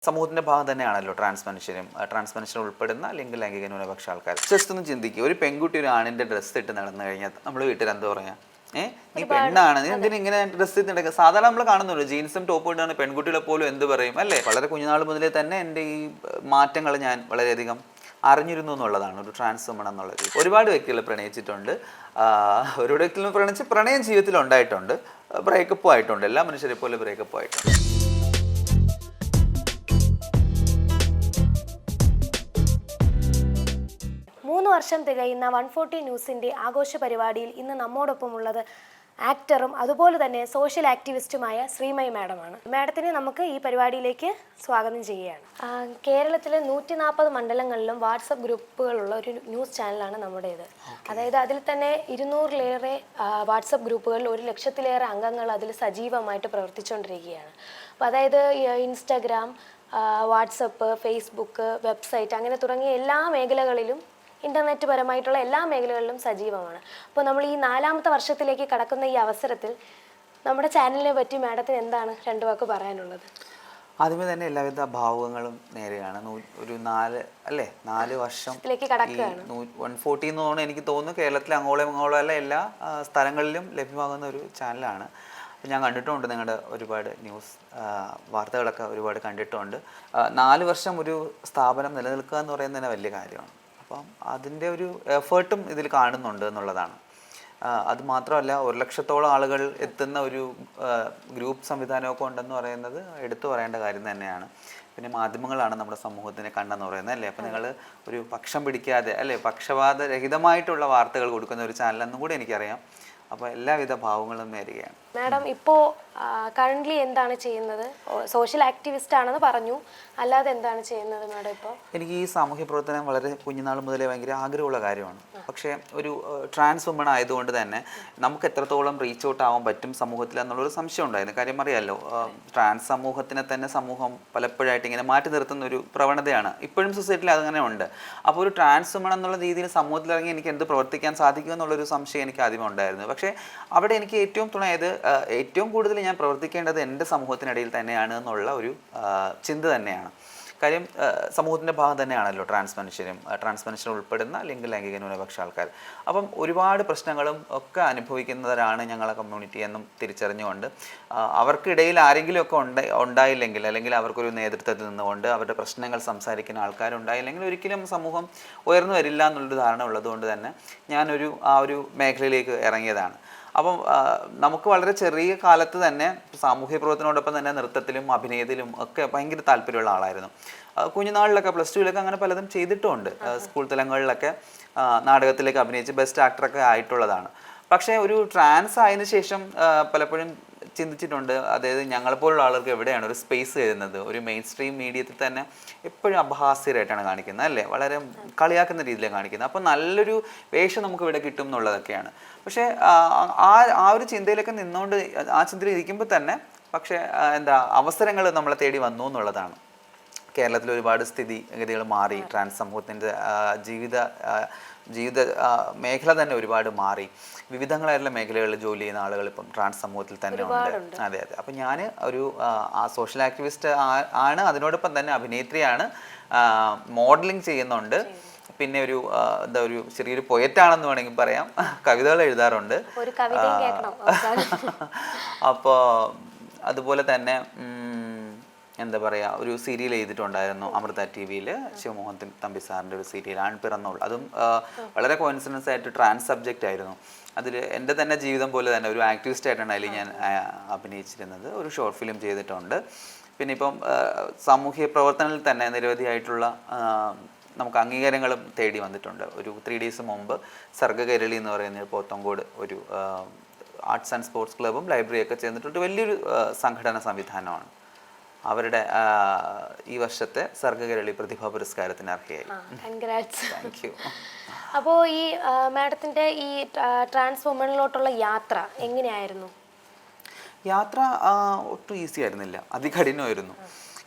സമൂഹത്തിന്റെ ഭാഗം തന്നെയാണല്ലോ ട്രാൻസ് മനുഷ്യരും ഉൾപ്പെടുന്ന അല്ലെങ്കിൽ ലൈംഗിക ന്യൂനപക്ഷ ആൾക്കാർ. ജസ്റ്റ് ഒന്ന് ചിന്തിക്കുക, ഒരു പെൺകുട്ടി ഒരു ആണിന്റെ ഡ്രസ്സ് ഇട്ട് നടന്നു കഴിഞ്ഞാൽ നമ്മൾ വീട്ടിൽ എന്താ പറയാ, നീ പെണ്ണാണ്, നീ എന്തിനാ ഇങ്ങനെ ഡ്രസ്സ് ഇട്ട് നടക്കുക? സാധാരണ നമ്മൾ കാണുന്നുള്ളൂ ജീൻസും ടോപ്പും ഇട്ടാണ് പെൺകുട്ടികളെ പോലും എന്ത് പറയും അല്ലേ. വളരെ കുഞ്ഞുനാൾ മുതലേ തന്നെ എൻ്റെ ഈ മാറ്റങ്ങൾ ഞാൻ വളരെയധികം അറിഞ്ഞിരുന്നു എന്നുള്ളതാണ്. ഒരു ട്രാൻസ് വുമൺ എന്നുള്ളത് ഒരുപാട് വ്യക്തികൾ പ്രണയിച്ചിട്ടുണ്ട്. ഒരു വ്യക്തികളും പ്രണയം ജീവിതത്തിൽ ഉണ്ടായിട്ടുണ്ട്, ബ്രേക്കപ്പും ആയിട്ടുണ്ട്. എല്ലാ മനുഷ്യരെ പോലെ ബ്രേക്കപ്പും ആയിട്ടുണ്ട്. 3 വർഷം തികയുന്ന 140 ന്യൂസിൻ്റെ ആഘോഷ പരിപാടിയിൽ ഇന്ന് നമ്മോടൊപ്പമുള്ളത് ആക്ടറും അതുപോലെ തന്നെ സോഷ്യൽ ആക്ടിവിസ്റ്റുമായ ശ്രീമയി മാഡമാണ്. മാഡത്തിനെ നമുക്ക് ഈ പരിപാടിയിലേക്ക് സ്വാഗതം ചെയ്യുകയാണ്. കേരളത്തിലെ 140 മണ്ഡലങ്ങളിലും വാട്സപ്പ് ഗ്രൂപ്പുകളുള്ള ഒരു ന്യൂസ് ചാനലാണ് നമ്മുടേത്. അതായത് അതിൽ തന്നെ 200-ലേറെ വാട്സപ്പ് ഗ്രൂപ്പുകളിൽ 1 ലക്ഷത്തിലേറെ അംഗങ്ങൾ അതിൽ സജീവമായിട്ട് പ്രവർത്തിച്ചുകൊണ്ടിരിക്കുകയാണ്. അപ്പോൾ അതായത് ഇൻസ്റ്റഗ്രാം, വാട്സപ്പ്, ഫേസ്ബുക്ക്, വെബ്സൈറ്റ് അങ്ങനെ തുടങ്ങിയ എല്ലാ മേഖലകളിലും ഇൻ്റർനെറ്റ് പരമായിട്ടുള്ള എല്ലാ മേഖലകളിലും സജീവമാണ്. അപ്പോൾ നമ്മൾ ഈ 4ാമത്തെ വർഷത്തിലേക്ക് കടക്കുന്ന ഈ അവസരത്തിൽ നമ്മുടെ ചാനലിനെ പറ്റി മാഡത്തിന് എന്താണ് 2 വാക്ക് പറയാനുള്ളത്? ആദ്യമേ തന്നെ എല്ലാവിധ ഭാവുകങ്ങളും നേരെയാണ്. ഒരു 4 വർഷത്തിലേക്ക് കടക്കുകയാണ്. 140 എന്ന് തോന്നുന്നു. എനിക്ക് തോന്നുന്നു കേരളത്തിലെ അങ്ങോളം അല്ല എല്ലാ സ്ഥലങ്ങളിലും ലഭ്യമാകുന്ന ഒരു ചാനലാണ്. അപ്പോൾ ഞാൻ കണ്ടിട്ടുമുണ്ട് നിങ്ങളുടെ ഒരുപാട് ന്യൂസ് വാർത്തകളൊക്കെ ഒരുപാട് കണ്ടിട്ടുമുണ്ട്. 4 വർഷം ഒരു സ്ഥാപനം നിലനിൽക്കുക എന്ന് പറയുന്നത് തന്നെ വലിയ കാര്യമാണ്. അപ്പം അതിൻ്റെ ഒരു എഫേർട്ടും ഇതിൽ കാണുന്നുണ്ട് എന്നുള്ളതാണ്. അത് മാത്രമല്ല 1 ലക്ഷത്തോളം ആളുകൾ എത്തുന്ന ഒരു ഗ്രൂപ്പ് സംവിധാനമൊക്കെ ഉണ്ടെന്ന് പറയുന്നത് എടുത്തു പറയേണ്ട കാര്യം തന്നെയാണ്. പിന്നെ മാധ്യമങ്ങളാണ് നമ്മുടെ സമൂഹത്തിനെ കണ്ടെന്ന് പറയുന്നത് അല്ലേ. അപ്പം നിങ്ങൾ ഒരു പക്ഷം പിടിക്കാതെ അല്ലേ, പക്ഷപാതരഹിതമായിട്ടുള്ള വാർത്തകൾ കൊടുക്കുന്ന ഒരു ചാനലെന്നും കൂടി എനിക്കറിയാം. അപ്പോൾ എല്ലാവിധ ഭാവങ്ങളും നേരുകയാണ്. മാഡം ഇപ്പോൾ കറൻ്റ്ലി എന്താണ് ചെയ്യുന്നത്? സോഷ്യൽ ആക്ടിവിസ്റ്റ് ആണെന്ന് പറഞ്ഞു, അല്ലാതെ എന്താണ് ചെയ്യുന്നത് മാഡം ഇപ്പോൾ? എനിക്ക് ഈ സാമൂഹ്യ പ്രവർത്തനം വളരെ കുഞ്ഞുനാൾ മുതലേ ഭയങ്കര ആഗ്രഹമുള്ള കാര്യമാണ്. പക്ഷേ ഒരു ട്രാൻസ് വുമൺ ആയതുകൊണ്ട് തന്നെ നമുക്ക് എത്രത്തോളം റീച്ച് ഔട്ട് ആവാൻ പറ്റും സമൂഹത്തിൽ എന്നുള്ളൊരു സംശയം ഉണ്ടായിരുന്നു. കാര്യം അറിയാമല്ലോ, ട്രാൻസ് സമൂഹത്തിനെ തന്നെ സമൂഹം പലപ്പോഴായിട്ട് ഇങ്ങനെ മാറ്റി നിർത്തുന്ന ഒരു പ്രവണതയാണ് ഇപ്പോഴും സൊസൈറ്റിയിൽ അതങ്ങനെ ഉണ്ട്. അപ്പോൾ ഒരു ട്രാൻസ് വുമൺ എന്നുള്ള രീതിയിൽ സമൂഹത്തിലിറങ്ങി എനിക്ക് എന്ത് പ്രവർത്തിക്കാൻ സാധിക്കും എന്നുള്ളൊരു സംശയം എനിക്ക് ആദ്യമേ ഉണ്ടായിരുന്നു. പക്ഷേ അവിടെ എനിക്ക് ഏറ്റവും കൂടുതൽ ഞാൻ പ്രവർത്തിക്കേണ്ടത് എൻ്റെ സമൂഹത്തിനിടയിൽ തന്നെയാണ് എന്നുള്ള ഒരു ചിന്ത തന്നെയാണ്. കാര്യം സമൂഹത്തിൻ്റെ ഭാഗം തന്നെയാണല്ലോ ട്രാൻസ് മനുഷ്യരും ഉൾപ്പെടുന്ന അല്ലെങ്കിൽ ലൈംഗിക ന്യൂനപക്ഷ ആൾക്കാർ. അപ്പം ഒരുപാട് പ്രശ്നങ്ങളും ഒക്കെ അനുഭവിക്കുന്നവരാണ് ഞങ്ങളെ കമ്മ്യൂണിറ്റി എന്നും തിരിച്ചറിഞ്ഞുകൊണ്ട് അവർക്കിടയിൽ ആരെങ്കിലുമൊക്കെ ഉണ്ടായില്ലെങ്കിൽ അല്ലെങ്കിൽ അവർക്കൊരു നേതൃത്വത്തിൽ നിന്നുകൊണ്ട് അവരുടെ പ്രശ്നങ്ങൾ സംസാരിക്കുന്ന ആൾക്കാരുണ്ടായില്ലെങ്കിൽ ഒരിക്കലും സമൂഹം ഉയർന്നു വരില്ല എന്നുള്ളൊരു ധാരണ ഉള്ളതുകൊണ്ട് തന്നെ ഞാനൊരു ആ ഒരു മേഖലയിലേക്ക് ഇറങ്ങിയതാണ്. അപ്പം നമുക്ക് വളരെ ചെറിയ കാലത്ത് തന്നെ സാമൂഹ്യ പ്രവർത്തനത്തോടൊപ്പം തന്നെ നൃത്തത്തിലും അഭിനയത്തിലും ഒക്കെ ഭയങ്കര താല്പര്യമുള്ള ആളായിരുന്നു. കുഞ്ഞുനാളിലൊക്കെ +2-ലൊക്കെ അങ്ങനെ പലതും ചെയ്തിട്ടുമുണ്ട്. സ്കൂൾ തലങ്ങളിലൊക്കെ നാടകത്തിലേക്ക് അഭിനയിച്ച് ബെസ്റ്റ് ആക്ടറൊക്കെ ആയിട്ടുള്ളതാണ്. പക്ഷേ ഒരു ട്രാൻസ് ആയതിനു ശേഷം പലപ്പോഴും ചിന്തിച്ചിട്ടുണ്ട്, അതായത് ഞങ്ങളെപ്പോലുള്ള ആളുകൾക്ക് എവിടെയാണ് ഒരു സ്പേസ് തരുന്നത്? ഒരു മെയിൻ സ്ട്രീം മീഡിയത്തിൽ തന്നെ എപ്പോഴും അപഹാസ്യരായിട്ടാണ് കാണിക്കുന്നത് അല്ലേ, വളരെ കളിയാക്കുന്ന രീതിയിലാണ് കാണിക്കുന്നത്. അപ്പോൾ നല്ലൊരു വേഷം നമുക്ക് ഇവിടെ കിട്ടും എന്നുള്ളതൊക്കെയാണ്. പക്ഷേ ആ ഒരു ചിന്തയിലൊക്കെ നിന്നുകൊണ്ട് ആ ചിന്തയിൽ ഇരിക്കുമ്പോൾ തന്നെ പക്ഷേ അവസരങ്ങൾ നമ്മളെ തേടി വന്നു എന്നുള്ളതാണ്. കേരളത്തിൽ ഒരുപാട് സ്ഥിതിഗതികൾ മാറി. ട്രാൻസ് സമൂഹത്തിൻ്റെ ജീവിത മേഖല തന്നെ ഒരുപാട് മാറി. വിവിധങ്ങളായിട്ടുള്ള മേഖലകളിൽ ജോലി ചെയ്യുന്ന ആളുകൾ ഇപ്പം ട്രാൻസ് സമൂഹത്തിൽ തന്നെ ഉണ്ട്. അതെ. അപ്പം ഞാൻ ഒരു സോഷ്യൽ ആക്ടിവിസ്റ്റ് ആണ്, അതിനോടൊപ്പം തന്നെ അഭിനേത്രിയാണ്, മോഡലിംഗ് ചെയ്യുന്നുണ്ട്, പിന്നെ ഒരു ചെറിയൊരു പൊയറ്റാണെന്ന് വേണമെങ്കിൽ പറയാം, കവിതകൾ എഴുതാറുണ്ട്. അപ്പോൾ അതുപോലെ തന്നെ ഒരു സീരിയൽ ചെയ്തിട്ടുണ്ടായിരുന്നു അമൃത TV-യിൽ, ശിവമോഹൻ തമ്പി സാറിൻ്റെ ഒരു സീരിയൽ ആൺപിറന്നോൾ. അതും വളരെ കോയിൻസിഡൻസ് ആയിട്ട് ട്രാൻസ് സബ്ജക്റ്റ് ആയിരുന്നു. അതിൽ എൻ്റെ തന്നെ ജീവിതം പോലെ തന്നെ ഒരു ആക്ടിവിസ്റ്റ് ആയിട്ടാണ് അതിൽ ഞാൻ അഭിനയിച്ചിരുന്നത്. ഒരു ഷോർട്ട് ഫിലിം ചെയ്തിട്ടുണ്ട്. പിന്നെ ഇപ്പം സാമൂഹ്യ പ്രവർത്തനത്തിൽ തന്നെ നിരവധിയായിട്ടുള്ള നമുക്ക് അംഗീകാരങ്ങളും തേടി വന്നിട്ടുണ്ട്. ഒരു 3 days മുമ്പ് സർഗകൈരളി എന്ന് പറയുന്ന പോത്തങ്കോട് ഒരു ആർട്സ് ആൻഡ് സ്പോർട്സ് ക്ലബ്ബും ലൈബ്രറിയൊക്കെ ചേർന്നിട്ടുണ്ട്. വലിയൊരു സംഘടന സംവിധാനമാണ്. അവരുടെ ഈ വർഷത്തെ സർഗകൈരളി പ്രതിഭാ പുരസ്കാരത്തിന് അർഹയായി. Thank you. അപ്പോൾ ഈ മാഡത്തിൻ്റെ ഈ ട്രാൻസ് വുമണിലോട്ടുള്ള യാത്ര എങ്ങനെയായിരുന്നു? യാത്ര ഒട്ടും ഈസി ആയിരുന്നില്ല, അതികഠിനമായിരുന്നു.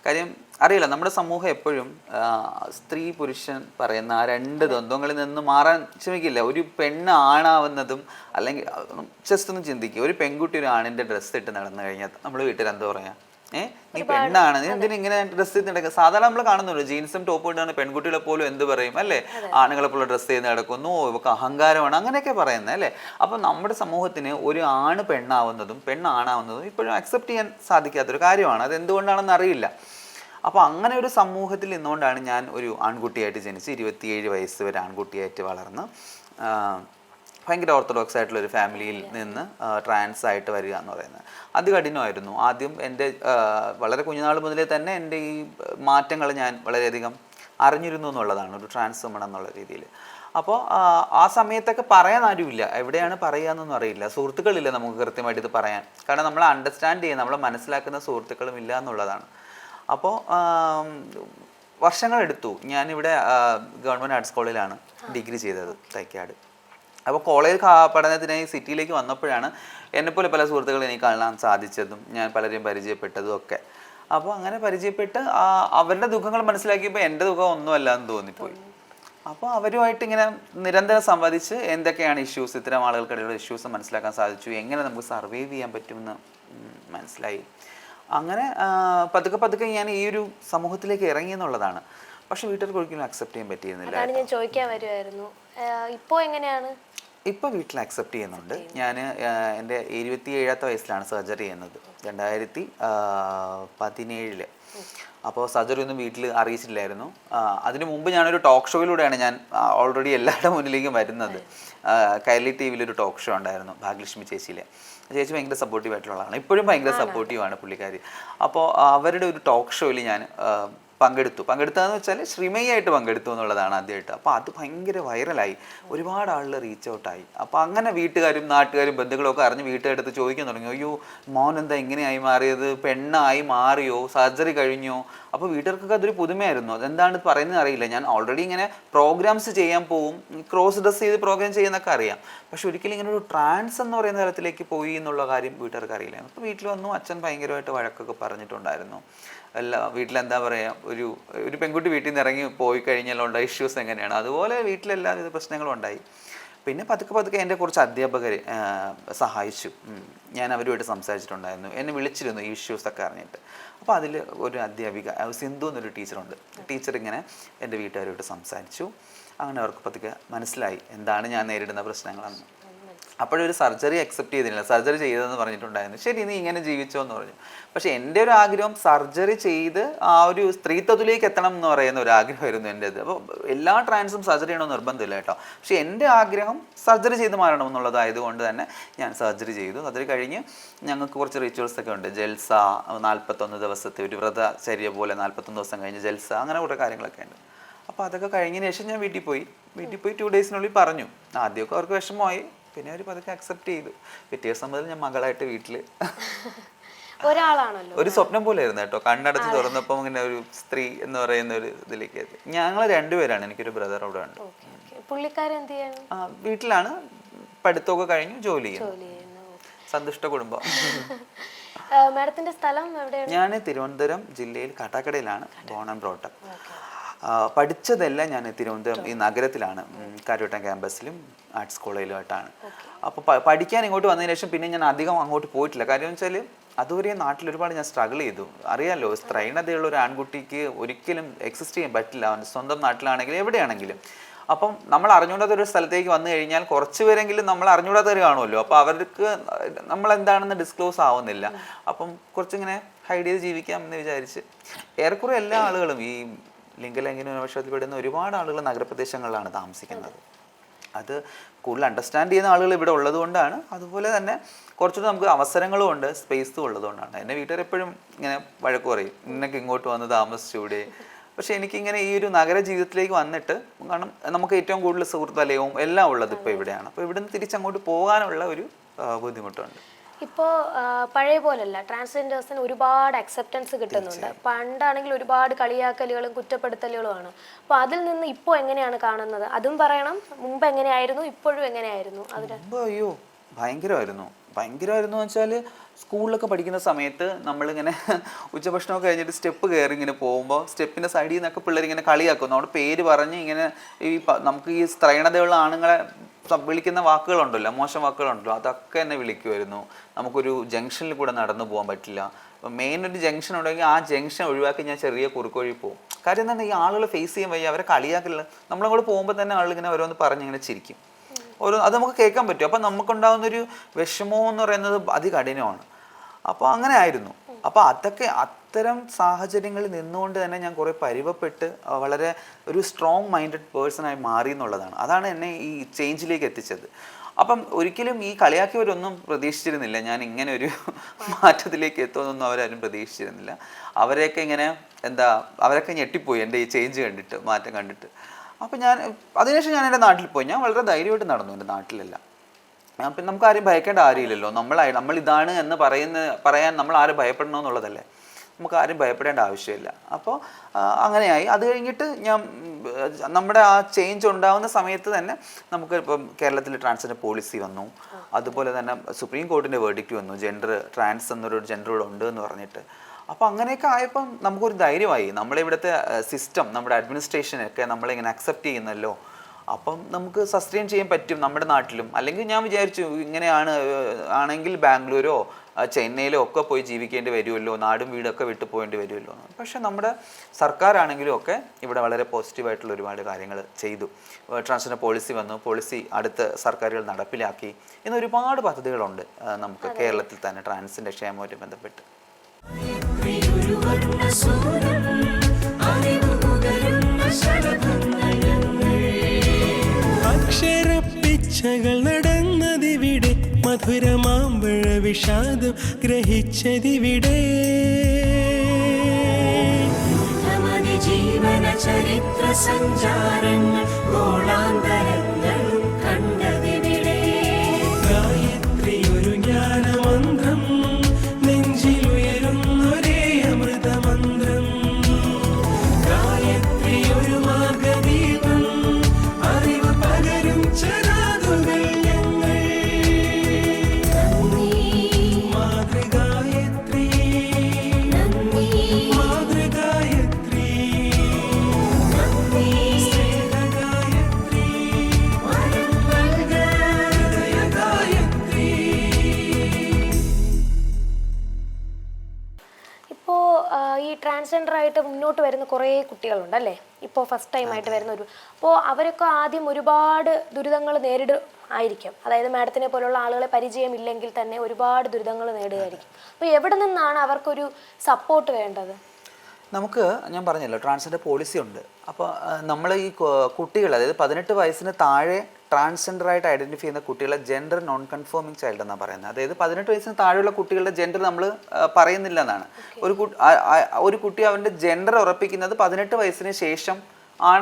കാര്യം അറിയില്ല, നമ്മുടെ സമൂഹം എപ്പോഴും സ്ത്രീ പുരുഷൻ പറയുന്ന ആ 2 ദ്വന്ദ്വങ്ങളിൽ നിന്ന് മാറാൻ ശ്രമിക്കില്ല. ഒരു പെണ്ണ് ആണാവുന്നതും അല്ലെങ്കിൽ ജസ്റ്റ് ഒന്ന് ചിന്തിക്കുക, ഒരു പെൺകുട്ടി ഒരു ആണിൻ്റെ ഡ്രസ്സ് ഇട്ട് നടന്നു കഴിഞ്ഞാൽ നമ്മൾ വീട്ടിൽ എന്താ പറയുക, നീ പെണ്ണാണ്, നീ എന്തിനാ ഇങ്ങനെ ഡ്രസ്സ് ചെയ്ത് നടക്കുക? സാധാരണ നമ്മൾ കാണുന്നുള്ളൂ ജീൻസും ടോപ്പും ഇട്ടാണ് പെൺകുട്ടികളെ പോലും എന്ത് പറയും അല്ലേ, ആണുങ്ങളെ പോലെ ഡ്രസ്സ് ചെയ്ത് നടക്കുന്നു, ഇവർക്ക് അഹങ്കാരമാണ്, അങ്ങനെയൊക്കെ പറയുന്നത് അല്ലേ. അപ്പം നമ്മുടെ സമൂഹത്തിന് ഒരു ആണ് പെണ്ണാവുന്നതും പെണ്ണാണാവുന്നതും ഇപ്പോഴും അക്സെപ്റ്റ് ചെയ്യാൻ സാധിക്കാത്തൊരു കാര്യമാണ്. അത് എന്തുകൊണ്ടാണെന്ന് അറിയില്ല. അപ്പോൾ അങ്ങനെ ഒരു സമൂഹത്തിൽ നിന്നുകൊണ്ടാണ് ഞാൻ ഒരു ആൺകുട്ടിയായിട്ട് ജനിച്ച് 27 വയസ്സ് വരെ ആൺകുട്ടിയായിട്ട് വളർന്ന് ഭയങ്കര ഓർത്തഡോക്സ് ആയിട്ടുള്ള ഒരു ഫാമിലിയിൽ നിന്ന് ട്രാൻസ് ആയിട്ട് വരിക എന്ന് പറയുന്നത് അതികഠിനമായിരുന്നു. ആദ്യം എൻ്റെ വളരെ കുഞ്ഞുനാൾ മുതലേ തന്നെ എൻ്റെ ഈ മാറ്റങ്ങൾ ഞാൻ വളരെയധികം അറിഞ്ഞിരുന്നു എന്നുള്ളതാണ്, ഒരു ട്രാൻസ് വുമൺ എന്നുള്ള രീതിയിൽ. അപ്പോൾ ആ സമയത്തൊക്കെ പറയാൻ ആരുമില്ല, എവിടെയാണ് പറയുക എന്നൊന്നും അറിയില്ല, സുഹൃത്തുക്കളില്ല നമുക്ക് കൃത്യമായിട്ട് ഇത് പറയാൻ. കാരണം നമ്മൾ അണ്ടർസ്റ്റാൻഡ് ചെയ്യുന്ന, നമ്മളെ മനസ്സിലാക്കുന്ന സുഹൃത്തുക്കളും ഇല്ല എന്നുള്ളതാണ്. അപ്പോൾ വർഷങ്ങളെടുത്തു. ഞാനിവിടെ ഗവൺമെൻറ് ആർട്സ് കോളേജിലാണ് ഡിഗ്രി ചെയ്തത്, തൈക്കാട്. അപ്പോൾ കോളേജ് പഠനത്തിനായി സിറ്റിയിലേക്ക് വന്നപ്പോഴാണ് എന്നെപ്പോലെ പല സുഹൃത്തുക്കളും എനിക്ക് കാണാൻ സാധിച്ചതും ഞാൻ പലരെയും പരിചയപ്പെട്ടതും ഒക്കെ. അപ്പോൾ അങ്ങനെ പരിചയപ്പെട്ട് അവരുടെ ദുഃഖങ്ങൾ മനസ്സിലാക്കിയപ്പോൾ എൻ്റെ ദുഃഖം ഒന്നുമല്ല എന്ന് തോന്നിപ്പോയി. അപ്പോൾ അവരുമായിട്ട് ഇങ്ങനെ നിരന്തരം സംവദിച്ച് എന്തൊക്കെയാണ് ഇഷ്യൂസ്, ഇത്തരം ആളുകൾക്കിടയിലുള്ള ഇഷ്യൂസ് മനസ്സിലാക്കാൻ സാധിച്ചു, എങ്ങനെ നമുക്ക് സർവൈവ് ചെയ്യാൻ പറ്റുമെന്ന് മനസ്സിലായി. അങ്ങനെ പതുക്കെ പതുക്കെ ഞാൻ ഈ ഒരു സമൂഹത്തിലേക്ക് ഇറങ്ങി എന്നുള്ളതാണ്. പക്ഷെ വീട്ടുകാർക്ക് ഒരിക്കലും അക്സെപ്റ്റ് ചെയ്യാൻ പറ്റിയിരുന്നില്ല. ഞാൻ ചോദിക്കാൻ വരുമായിരുന്നു, ഇപ്പോൾ എങ്ങനെയാണ്? ഇപ്പോൾ വീട്ടിൽ അക്സെപ്റ്റ് ചെയ്യുന്നുണ്ട്. ഞാൻ എൻ്റെ 27ാമത്തെ വയസ്സിലാണ് സർജറി ചെയ്യുന്നത്, 2017. അപ്പോൾ സർജറി ഒന്നും വീട്ടിൽ അറിയിച്ചിട്ടില്ലായിരുന്നു. അതിനു മുമ്പ് ഞാനൊരു ടോക്ക് ഷോയിലൂടെയാണ് ഞാൻ ഓൾറെഡി എല്ലാവരുടെ മുന്നിലേക്കും വരുന്നത്. കൈലി ടി വിയിലൊരു ടോക്ക് ഷോ ഉണ്ടായിരുന്നു, ഭാഗ്യലക്ഷ്മി ചേച്ചിയിലെ. ചേച്ചി ഭയങ്കര സപ്പോർട്ടീവ് ആയിട്ടുള്ളതാണ്, ഇപ്പോഴും ഭയങ്കര സപ്പോർട്ടീവാണ് പുള്ളിക്കാരി. അപ്പോൾ അവരുടെ ഒരു ടോക്ക് ഷോയിൽ ഞാൻ പങ്കെടുത്തതെന്ന് വെച്ചാൽ ശ്രീമയ്യായിട്ട് പങ്കെടുത്തു എന്നുള്ളതാണ് ആദ്യമായിട്ട്. അപ്പോൾ അത് ഭയങ്കര വൈറലായി, ഒരുപാട് ആളുകൾ റീച്ച് ഔട്ടായി. അപ്പോൾ അങ്ങനെ വീട്ടുകാരും നാട്ടുകാരും ബന്ധുക്കളൊക്കെ അറിഞ്ഞ് വീട്ടുകാരടുത്ത് ചോദിക്കാൻ തുടങ്ങി, അയ്യോ മോൻ എന്താ ഇങ്ങനെയായി മാറിയത്, പെണ്ണായി മാറിയോ, സർജറി കഴിഞ്ഞോ? അപ്പോൾ വീട്ടുകാർക്കൊക്കെ അതൊരു പുതുമയായിരുന്നു, അതെന്താണ് പറയുന്നത് അറിയില്ല. ഞാൻ ഓൾറെഡി ഇങ്ങനെ പ്രോഗ്രാംസ് ചെയ്യാൻ പോവും, ക്രോസ് ഡ്രസ് ചെയ്ത് പ്രോഗ്രാം ചെയ്യുന്നൊക്കെ അറിയാം, പക്ഷെ ഒരിക്കലും ഇങ്ങനെ ഒരു ട്രാൻസ് എന്ന് പറയുന്ന തലത്തിലേക്ക് പോയി എന്നുള്ള കാര്യം വീട്ടുകാർക്ക് അറിയില്ല. അപ്പോൾ വീട്ടിൽ വന്നു അച്ഛൻ ഭയങ്കരമായിട്ട് വഴക്കൊക്കെ പറഞ്ഞിട്ടുണ്ടായിരുന്നു. വീട്ടിലെന്താ പറയുക, ഒരു പെൺകുട്ടി വീട്ടിൽ നിന്ന് ഇറങ്ങി പോയി കഴിഞ്ഞാലുള്ള ഇഷ്യൂസ് എങ്ങനെയാണ്, അതുപോലെ വീട്ടിലെല്ലാവിധ പ്രശ്നങ്ങളും ഉണ്ടായി. പിന്നെ പതുക്കെ എൻ്റെ കുറച്ച് അധ്യാപകർ സഹായിച്ചു. ഞാൻ അവരുമായിട്ട് സംസാരിച്ചിട്ടുണ്ടായിരുന്നു, എന്നെ വിളിച്ചിരുന്നു ഈ ഇഷ്യൂസൊക്കെ അറിഞ്ഞിട്ട്. അപ്പോൾ അതിൽ ഒരു അധ്യാപിക സിന്ധു എന്നൊരു ടീച്ചറുണ്ട്. ടീച്ചർ ഇങ്ങനെ എൻ്റെ വീട്ടുകാരുമായിട്ട് സംസാരിച്ചു. അങ്ങനെ അവർക്ക് പതുക്കെ മനസ്സിലായി എന്താണ് ഞാൻ നേരിടുന്ന പ്രശ്നങ്ങളെന്ന്. അപ്പോഴൊരു സർജറി അക്സെപ്റ്റ് ചെയ്തില്ല, സർജറി ചെയ്തതെന്ന് പറഞ്ഞിട്ടുണ്ടായിരുന്നു. ശരി, നീ ഇങ്ങനെ ജീവിച്ചോ എന്ന് പറഞ്ഞു. പക്ഷെ എൻ്റെ ഒരു ആഗ്രഹം സർജറി ചെയ്ത് ആ ഒരു സ്ത്രീത്വത്തിലേക്ക് എത്തണം എന്ന് പറയുന്ന ഒരു ആഗ്രഹമായിരുന്നു എൻ്റേത്. അപ്പോൾ എല്ലാ ട്രാൻസും സർജറി ചെയ്യണമെന്ന് നിർബന്ധമില്ല കേട്ടോ, പക്ഷേ എൻ്റെ ആഗ്രഹം സർജറി ചെയ്ത് മാറണം എന്നുള്ളതായതുകൊണ്ട് തന്നെ ഞാൻ സർജറി ചെയ്തു. സർജറി കഴിഞ്ഞ് ഞങ്ങൾക്ക് കുറച്ച് റിച്വൽസ് ഒക്കെ ഉണ്ട്, ജൽസ, 41 ദിവസത്തെ ഒരു വ്രതചര്യ പോലെ 41 ദിവസം കഴിഞ്ഞ് ജൽസ, അങ്ങനെ കുറേ കാര്യങ്ങളൊക്കെ ഉണ്ട്. അപ്പോൾ അതൊക്കെ കഴിഞ്ഞതിന് ശേഷം ഞാൻ വീട്ടിൽ പോയി 2 ഡേയ്സിനുള്ളിൽ പറഞ്ഞു. ആദ്യമൊക്കെ അവർക്ക് വിഷമമായി, പിന്നെ അവർ പതുക്കെ അക്സെപ്റ്റ് ചെയ്തു. പിറ്റേ ദിവസം മുതൽ ഞാൻ മകളായിട്ട് വീട്ടിൽ. ഒരാളാണല്ലോ, ഒരു സ്വപ്നം പോലെ ആയിരുന്നു കേട്ടോ. കണ്ണടച്ച് തുറന്നപ്പോൾ ഇങ്ങനെ ഒരു സ്ത്രീ എന്ന് പറയുന്ന ഒരു ഇതിലേക്ക് എത്തി. ഞങ്ങൾ 2 പേരാണ്, എനിക്കൊരു ബ്രദർ അവിടെ ഉണ്ട്. വീട്ടിലാണ്, പഠിത്തമൊക്കെ കഴിഞ്ഞു ജോലി ചെയ്യുന്നു. സന്തുഷ്ട കുടുംബം. മാഡത്തിന്റെ സ്ഥലം എവിടെയാണ്? ഞാൻ തിരുവനന്തപുരം ജില്ലയിൽ കാട്ടാക്കടയിലാണ് ബോൺ ആൻഡ് ബ്രോട്ട് അപ്പ്. പഠിച്ചതെല്ലാം ഞാൻ തിരുവനന്തപുരം ഈ നഗരത്തിലാണ്, കാര്യവട്ടം ക്യാമ്പസിലും ആർട്സ് കോളേജിലുമായിട്ടാണ്. അപ്പോൾ പഠിക്കാൻ ഇങ്ങോട്ട് വന്നതിന് ശേഷം പിന്നെ ഞാൻ അധികം അങ്ങോട്ട് പോയിട്ടില്ല. കാര്യം എന്ന് വെച്ചാൽ അതുവരെ നാട്ടിൽ ഒരുപാട് ഞാൻ സ്ട്രഗിൾ ചെയ്തു. അറിയാമല്ലോ, സ്ത്രൈണതയുള്ള ഒരു ആൺകുട്ടിക്ക് ഒരിക്കലും എക്സിസ്റ്റ് ചെയ്യാൻ പറ്റില്ല, അവൻ്റെ സ്വന്തം നാട്ടിലാണെങ്കിലും എവിടെയാണെങ്കിലും. അപ്പം നമ്മൾ അറിഞ്ഞുകൂടാത്തൊരു സ്ഥലത്തേക്ക് വന്നു കഴിഞ്ഞാൽ കുറച്ച് പേരെങ്കിലും നമ്മൾ അറിഞ്ഞുകൂടാത്തവർ കാണുമല്ലോ. അപ്പോൾ അവർക്ക് നമ്മളെന്താണെന്ന് ഡിസ്ക്ലോസ് ആവുന്നില്ല. അപ്പം കുറച്ചിങ്ങനെ ഹൈഡ് ചെയ്ത് ജീവിക്കാം എന്ന് വിചാരിച്ച് ഏറെക്കുറെ എല്ലാ ആളുകളും ഈ ലിംഗലൈംഗിക ന്യൂനപക്ഷത്തിൽപ്പെടുന്ന ഒരുപാട് ആളുകൾ നഗരപ്രദേശങ്ങളിലാണ് താമസിക്കുന്നത്. അത് കൂടുതൽ അണ്ടർസ്റ്റാൻഡ് ചെയ്യുന്ന ആളുകൾ ഇവിടെ ഉള്ളത് കൊണ്ടാണ്. അതുപോലെ തന്നെ കുറച്ചുകൂടി നമുക്ക് അവസരങ്ങളും ഉണ്ട്, സ്പേസും ഉള്ളതുകൊണ്ടാണ്. എന്നെ വീട്ടുകാർ എപ്പോഴും ഇങ്ങനെ വഴക്ക് പറയും, നിനക്ക് ഇങ്ങോട്ട് വന്ന് താമസിച്ചൂടെ. പക്ഷെ എനിക്കിങ്ങനെ ഈ ഒരു നഗര ജീവിതത്തിലേക്ക് വന്നിട്ട്, കാരണം നമുക്ക് ഏറ്റവും കൂടുതൽ സുഹൃത്തുവലയവും എല്ലാം ഉള്ളത് ഇപ്പോൾ ഇവിടെയാണ്. അപ്പോൾ ഇവിടുന്ന് തിരിച്ചങ്ങോട്ട് പോകാനുള്ള ഒരു ബുദ്ധിമുട്ടുണ്ട്. ഇപ്പോൾ പഴയ പോലല്ല, ട്രാൻസ്ജെൻഡേഴ്സിന് ഒരുപാട് അക്സെപ്റ്റൻസ് കിട്ടുന്നുണ്ട്. പണ്ടാണെങ്കിൽ ഒരുപാട് കളിയാക്കലുകളും കുറ്റപ്പെടുത്തലുകളുമാണ്. അപ്പോൾ അതിൽ നിന്ന് ഇപ്പോൾ എങ്ങനെയാണ് കാണുന്നത്? അതും പറയണം, മുമ്പ് എങ്ങനെയായിരുന്നു, ഇപ്പോഴും എങ്ങനെയായിരുന്നു? അയ്യോ ഭയങ്കരമായിരുന്നു വെച്ചാൽ സ്കൂളിലൊക്കെ പഠിക്കുന്ന സമയത്ത് നമ്മളിങ്ങനെ ഉച്ചഭക്ഷണമൊക്കെ കഴിഞ്ഞിട്ട് സ്റ്റെപ്പ് കയറി ഇങ്ങനെ പോകുമ്പോൾ സ്റ്റെപ്പിൻ്റെ സൈഡിൽ നിന്നൊക്കെ പിള്ളേരിങ്ങനെ കളിയാക്കും. നമ്മുടെ പേര് പറഞ്ഞ് ഇങ്ങനെ നമുക്ക് ഈ സ്ത്രൈണതയുള്ള ആണുങ്ങളെ വിളിക്കുന്ന വാക്കുകളുണ്ടല്ലോ, മോശം വാക്കുകളുണ്ടല്ലോ, അതൊക്കെ എന്നെ വിളിക്കുമായിരുന്നു. നമുക്കൊരു ജംഗ്ഷനിൽ കൂടെ നടന്നു പോകാൻ പറ്റില്ല, മെയിൻ ഒരു ജംഗ്ഷൻ ഉണ്ടെങ്കിൽ ആ ജംഗ്ഷൻ ഒഴിവാക്കി ഞാൻ ചെറിയ കുറുക്ക് വഴി പോകും. കാര്യം എന്താണ്, ഈ ആളുകൾ ഫേസ് ചെയ്യാൻ വയ്യ, അവരെ കളിയാക്കില്ല. നമ്മളങ്ങോട്ട് പോകുമ്പോൾ തന്നെ ആളിങ്ങനെ ഓരോന്ന് പറഞ്ഞ് ഇങ്ങനെ ചിരിക്കും. അത് നമുക്ക് കേൾക്കാൻ പറ്റും. അപ്പം നമുക്കുണ്ടാകുന്നൊരു വിഷമം എന്ന് പറയുന്നത് അതികഠിനമാണ്. അപ്പോൾ അങ്ങനെ ആയിരുന്നു. അപ്പോൾ അത്തരം സാഹചര്യങ്ങളിൽ നിന്നുകൊണ്ട് തന്നെ ഞാൻ കുറേ പരിവപ്പെട്ട് വളരെ ഒരു സ്ട്രോങ് മൈൻഡഡ് പേഴ്സണായി മാറി എന്നുള്ളതാണ്. അതാണ് എന്നെ ഈ ചേഞ്ചിലേക്ക് എത്തിച്ചത്. അപ്പം ഒരിക്കലും ഈ കളിയാക്കിയവരൊന്നും പ്രതീക്ഷിച്ചിരുന്നില്ല ഞാൻ ഇങ്ങനെ ഒരു മാറ്റത്തിലേക്ക് എത്തുമെന്നൊന്നും അവരാരും പ്രതീക്ഷിച്ചിരുന്നില്ല. അവരെയൊക്കെ ഇങ്ങനെ അവരൊക്കെ ഞെട്ടിപ്പോയി എൻ്റെ ഈ ചേഞ്ച് കണ്ടിട്ട്, മാറ്റം കണ്ടിട്ട്. അപ്പം അതിനുശേഷം ഞാൻ എൻ്റെ നാട്ടിൽ പോയി. ഞാൻ വളരെ ധൈര്യമായിട്ട് നടന്നു എൻ്റെ നാട്ടിലെല്ലാം. അപ്പം നമുക്ക് ആരും ഭയക്കേണ്ട കാര്യമില്ലല്ലോ. നമ്മൾ ഇതാണ് എന്ന് പറയാൻ നമ്മൾ ആരും ഭയപ്പെടണമെന്നുള്ളതല്ലേ. നമുക്ക് ആരും ഭയപ്പെടേണ്ട ആവശ്യമില്ല. അപ്പോൾ അങ്ങനെയായി. അത് കഴിഞ്ഞിട്ട് നമ്മുടെ ആ ചേഞ്ച് ഉണ്ടാകുന്ന സമയത്ത് തന്നെ നമുക്ക് ഇപ്പം കേരളത്തിൽ ട്രാൻസ്ജെൻഡർ പോളിസി വന്നു. അതുപോലെ തന്നെ സുപ്രീം കോർട്ടിൻ്റെ വേർഡിക്റ്റ് വന്നു, ട്രാൻസ് എന്നൊരു ജെൻഡർ ഉണ്ട് എന്ന് പറഞ്ഞിട്ട്. അപ്പോൾ അങ്ങനെയൊക്കെ ആയപ്പം നമുക്കൊരു ധൈര്യമായി. നമ്മളിവിടുത്തെ സിസ്റ്റം, നമ്മുടെ അഡ്മിനിസ്ട്രേഷനൊക്കെ നമ്മളിങ്ങനെ അക്സെപ്റ്റ് ചെയ്യുന്നല്ലോ. അപ്പം നമുക്ക് സസ്റ്റെയിൻ ചെയ്യാൻ പറ്റും നമ്മുടെ നാട്ടിലും. അല്ലെങ്കിൽ ഞാൻ വിചാരിച്ചു ആണെങ്കിൽ ബാംഗ്ലൂരോ ചെന്നൈയിലോ ഒക്കെ പോയി ജീവിക്കേണ്ടി വരുമല്ലോ, നാടും വീടൊക്കെ വിട്ടു പോകേണ്ടി വരുമല്ലോ. പക്ഷെ നമ്മുടെ സർക്കാരാണെങ്കിലും ഒക്കെ ഇവിടെ വളരെ പോസിറ്റീവായിട്ടുള്ള ഒരുപാട് കാര്യങ്ങൾ ചെയ്തു. ട്രാൻസ്ജെൻഡർ പോളിസി വന്നു, പോളിസി അടുത്ത സർക്കാരുകൾ നടപ്പിലാക്കി. ഇന്ന് ഒരുപാട് പദ്ധതികളുണ്ട് നമുക്ക് കേരളത്തിൽ തന്നെ ട്രാൻസിൻ്റെ ക്ഷേമവുമായി ബന്ധപ്പെട്ട്. അക്ഷരപ്പിച്ചകൾ നടന്നതിവിടെ, മധുരമാമ്പഴ വിഷാദം ഗ്രഹിച്ചതിവിടെ. ജീവന ചരിത്ര സഞ്ചാരങ്ങൾ ഗോളാന്തരങ്ങളും കണ്ടതിവിടെ. ഗായത്രി ഒരു ജ്ഞാനമന്ത്രം, നെഞ്ചിലുയരുന്നൊരേ അമൃതമന്ത്രം. ഗായത്രി ഒരു മാർഗദീപം, അറിവ് പകരും ചരാതുകൾ ഞങ്ങൾ. മാതൃഗായത്രി, മാതൃഗായത്രി, സ്നേഹഗായത്രി, ഹൃദയഗായത്രി. ഇപ്പോൾ ഈ ട്രാൻസ്ജെൻഡർ ആയിട്ട് മുന്നോട്ട് വരുന്ന കുറേ കുട്ടികളുണ്ടല്ലേ, ഇപ്പോൾ ഫസ്റ്റ് ടൈം ആയിട്ട് വരുന്ന അപ്പോൾ അവരൊക്കെ ആദ്യം ഒരുപാട് ദുരിതങ്ങൾ ആയിരിക്കും. അതായത് മാഡത്തിനെ പോലുള്ള ആളുകളെ പരിചയമില്ലെങ്കിൽ തന്നെ ഒരുപാട് ദുരിതങ്ങൾ നേടുകയായിരിക്കും. അപ്പോൾ എവിടെ നിന്നാണ് അവർക്കൊരു സപ്പോർട്ട് വേണ്ടത്? നമുക്ക് ഞാൻ പറഞ്ഞല്ലോ ട്രാൻസ്ജെൻഡർ പോളിസി ഉണ്ട്. അപ്പോൾ നമ്മൾ ഈ കുട്ടികൾ, അതായത് 18 വയസ്സിന് താഴെ ട്രാൻസ്ജെൻഡറായിട്ട് ഐഡൻറ്റിഫൈ ചെയ്യുന്ന കുട്ടികളെ ജെൻഡർ നോൺ കൺഫേമിങ് ചൈൽഡ് എന്നാണ് പറയുന്നത്. അതായത് 18 വയസ്സിന് താഴെയുള്ള കുട്ടികളുടെ ജെൻഡർ നമ്മൾ പറയുന്നില്ല എന്നാണ്. ഒരു കുട്ടി അവൻ്റെ ജെൻഡർ ഉറപ്പിക്കുന്നത് 18 വയസ്സിന് ശേഷം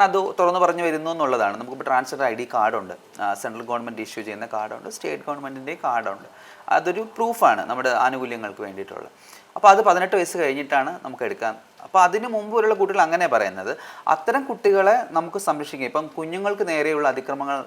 അത് തുറന്നു പറഞ്ഞു വരുന്നു എന്നുള്ളതാണ്. നമുക്കിപ്പോൾ ട്രാൻസ്ജെൻഡർ ID കാർഡുണ്ട്, സെൻട്രൽ ഗവൺമെൻറ് ഇഷ്യൂ ചെയ്യുന്ന കാർഡുണ്ട്, സ്റ്റേറ്റ് ഗവൺമെൻറ്റിൻ്റെ കാർഡുണ്ട്. അതൊരു പ്രൂഫാണ് നമ്മുടെ ആനുകൂല്യങ്ങൾക്ക് വേണ്ടിയിട്ടുള്ളത്. അപ്പോൾ അത് 18 വയസ്സ് കഴിഞ്ഞിട്ടാണ് നമുക്ക് എടുക്കാൻ. അപ്പോൾ അതിന് മുമ്പുള്ള കുട്ടികൾ അങ്ങനെ പറയുന്നത്. അത്തരം കുട്ടികളെ നമുക്ക് സംരക്ഷിക്കാം. ഇപ്പം കുഞ്ഞുങ്ങൾക്ക് നേരെയുള്ള അതിക്രമങ്ങൾ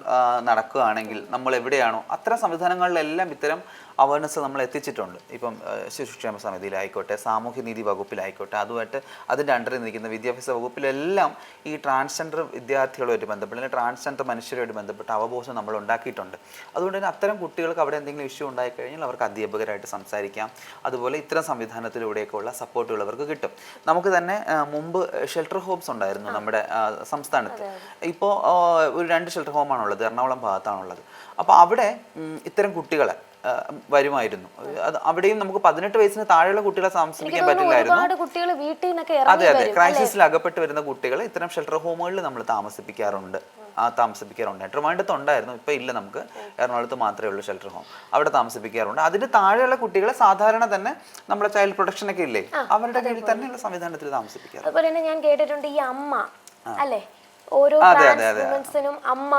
നടക്കുകയാണെങ്കിൽ നമ്മൾ എവിടെയാണോ അത്തരം സംവിധാനങ്ങളിലെല്ലാം ഇത്തരം അവയർനെസ് നമ്മൾ എത്തിച്ചിട്ടുണ്ട്. ഇപ്പം ശിശുക്ഷേമ സമിതിയിലായിക്കോട്ടെ, സാമൂഹ്യനീതി വകുപ്പിലായിക്കോട്ടെ, അതുമായിട്ട് അതിൻ്റെ അണ്ടറിൽ നിൽക്കുന്ന വിദ്യാഭ്യാസ വകുപ്പിലെല്ലാം ഈ ട്രാൻസ്ജെൻഡർ വിദ്യാർത്ഥികളുമായിട്ട് ബന്ധപ്പെട്ട് അല്ലെങ്കിൽ ട്രാൻസ്ജെൻഡർ മനുഷ്യരുമായിട്ട് ബന്ധപ്പെട്ട അവബോധം നമ്മൾ ഉണ്ടാക്കിയിട്ടുണ്ട്. അതുകൊണ്ട് തന്നെ അത്തരം കുട്ടികൾക്ക് അവിടെ എന്തെങ്കിലും ഇഷ്യൂ ഉണ്ടായിക്കഴിഞ്ഞാൽ അവർക്ക് അധ്യാപകരായിട്ട് സംസാരിക്കാം. അതുപോലെ ഇത്തരം സംവിധാനത്തിലൂടെയൊക്കെയുള്ള സപ്പോർട്ടുകൾ അവർക്ക് കിട്ടും. നമുക്ക് തന്നെ മുമ്പ് ഷെൽട്ടർ ഹോംസ് ഉണ്ടായിരുന്നു നമ്മുടെ സംസ്ഥാനത്ത്. ഇപ്പോൾ ഒരു 2 ഷെൽട്ടർ ഹോമാണുള്ളത്, എറണാകുളം ഭാഗത്താണുള്ളത്. അപ്പോൾ അവിടെ ഇത്തരം കുട്ടികളെ വരുമായിരുന്നു. അവിടെയും നമുക്ക് 18 വയസ്സിന് താഴെയുള്ള കുട്ടികളെ താമസിപ്പിക്കാൻ പറ്റില്ലായിരുന്നു. അതെ, ക്രൈസിസിൽ അകപ്പെട്ട് വരുന്ന കുട്ടികളെ ഇത്തരം ഷെൽട്ടർ ഹോമുകളിൽ നമ്മൾ താമസിപ്പിക്കാറുണ്ട്. ട്രിവാൻഡ്രത്ത് ഉണ്ടായിരുന്നു, ഇപ്പം ഇല്ല. നമുക്ക് എറണാകുളത്ത് മാത്രമേ ഉള്ളൂ ഷെൽട്ടർ ഹോം. അവിടെ താമസിപ്പിക്കാറുണ്ട്. അതിന് താഴെയുള്ള കുട്ടികളെ സാധാരണ തന്നെ നമ്മുടെ ചൈൽഡ് പ്രൊട്ടക്ഷൻ ഒക്കെ ഇല്ലേ, അവരുടെ കീഴിൽ തന്നെയുള്ള സംവിധാനത്തിൽ താമസിപ്പിക്കാറ്. അതുപോലെ തന്നെ ഞാൻ കേട്ടിട്ടുണ്ട് ഈ അമ്മ അല്ലേ, ഓരോ ട്രാൻസ്ജെൻഡേഴ്സിനും അമ്മ,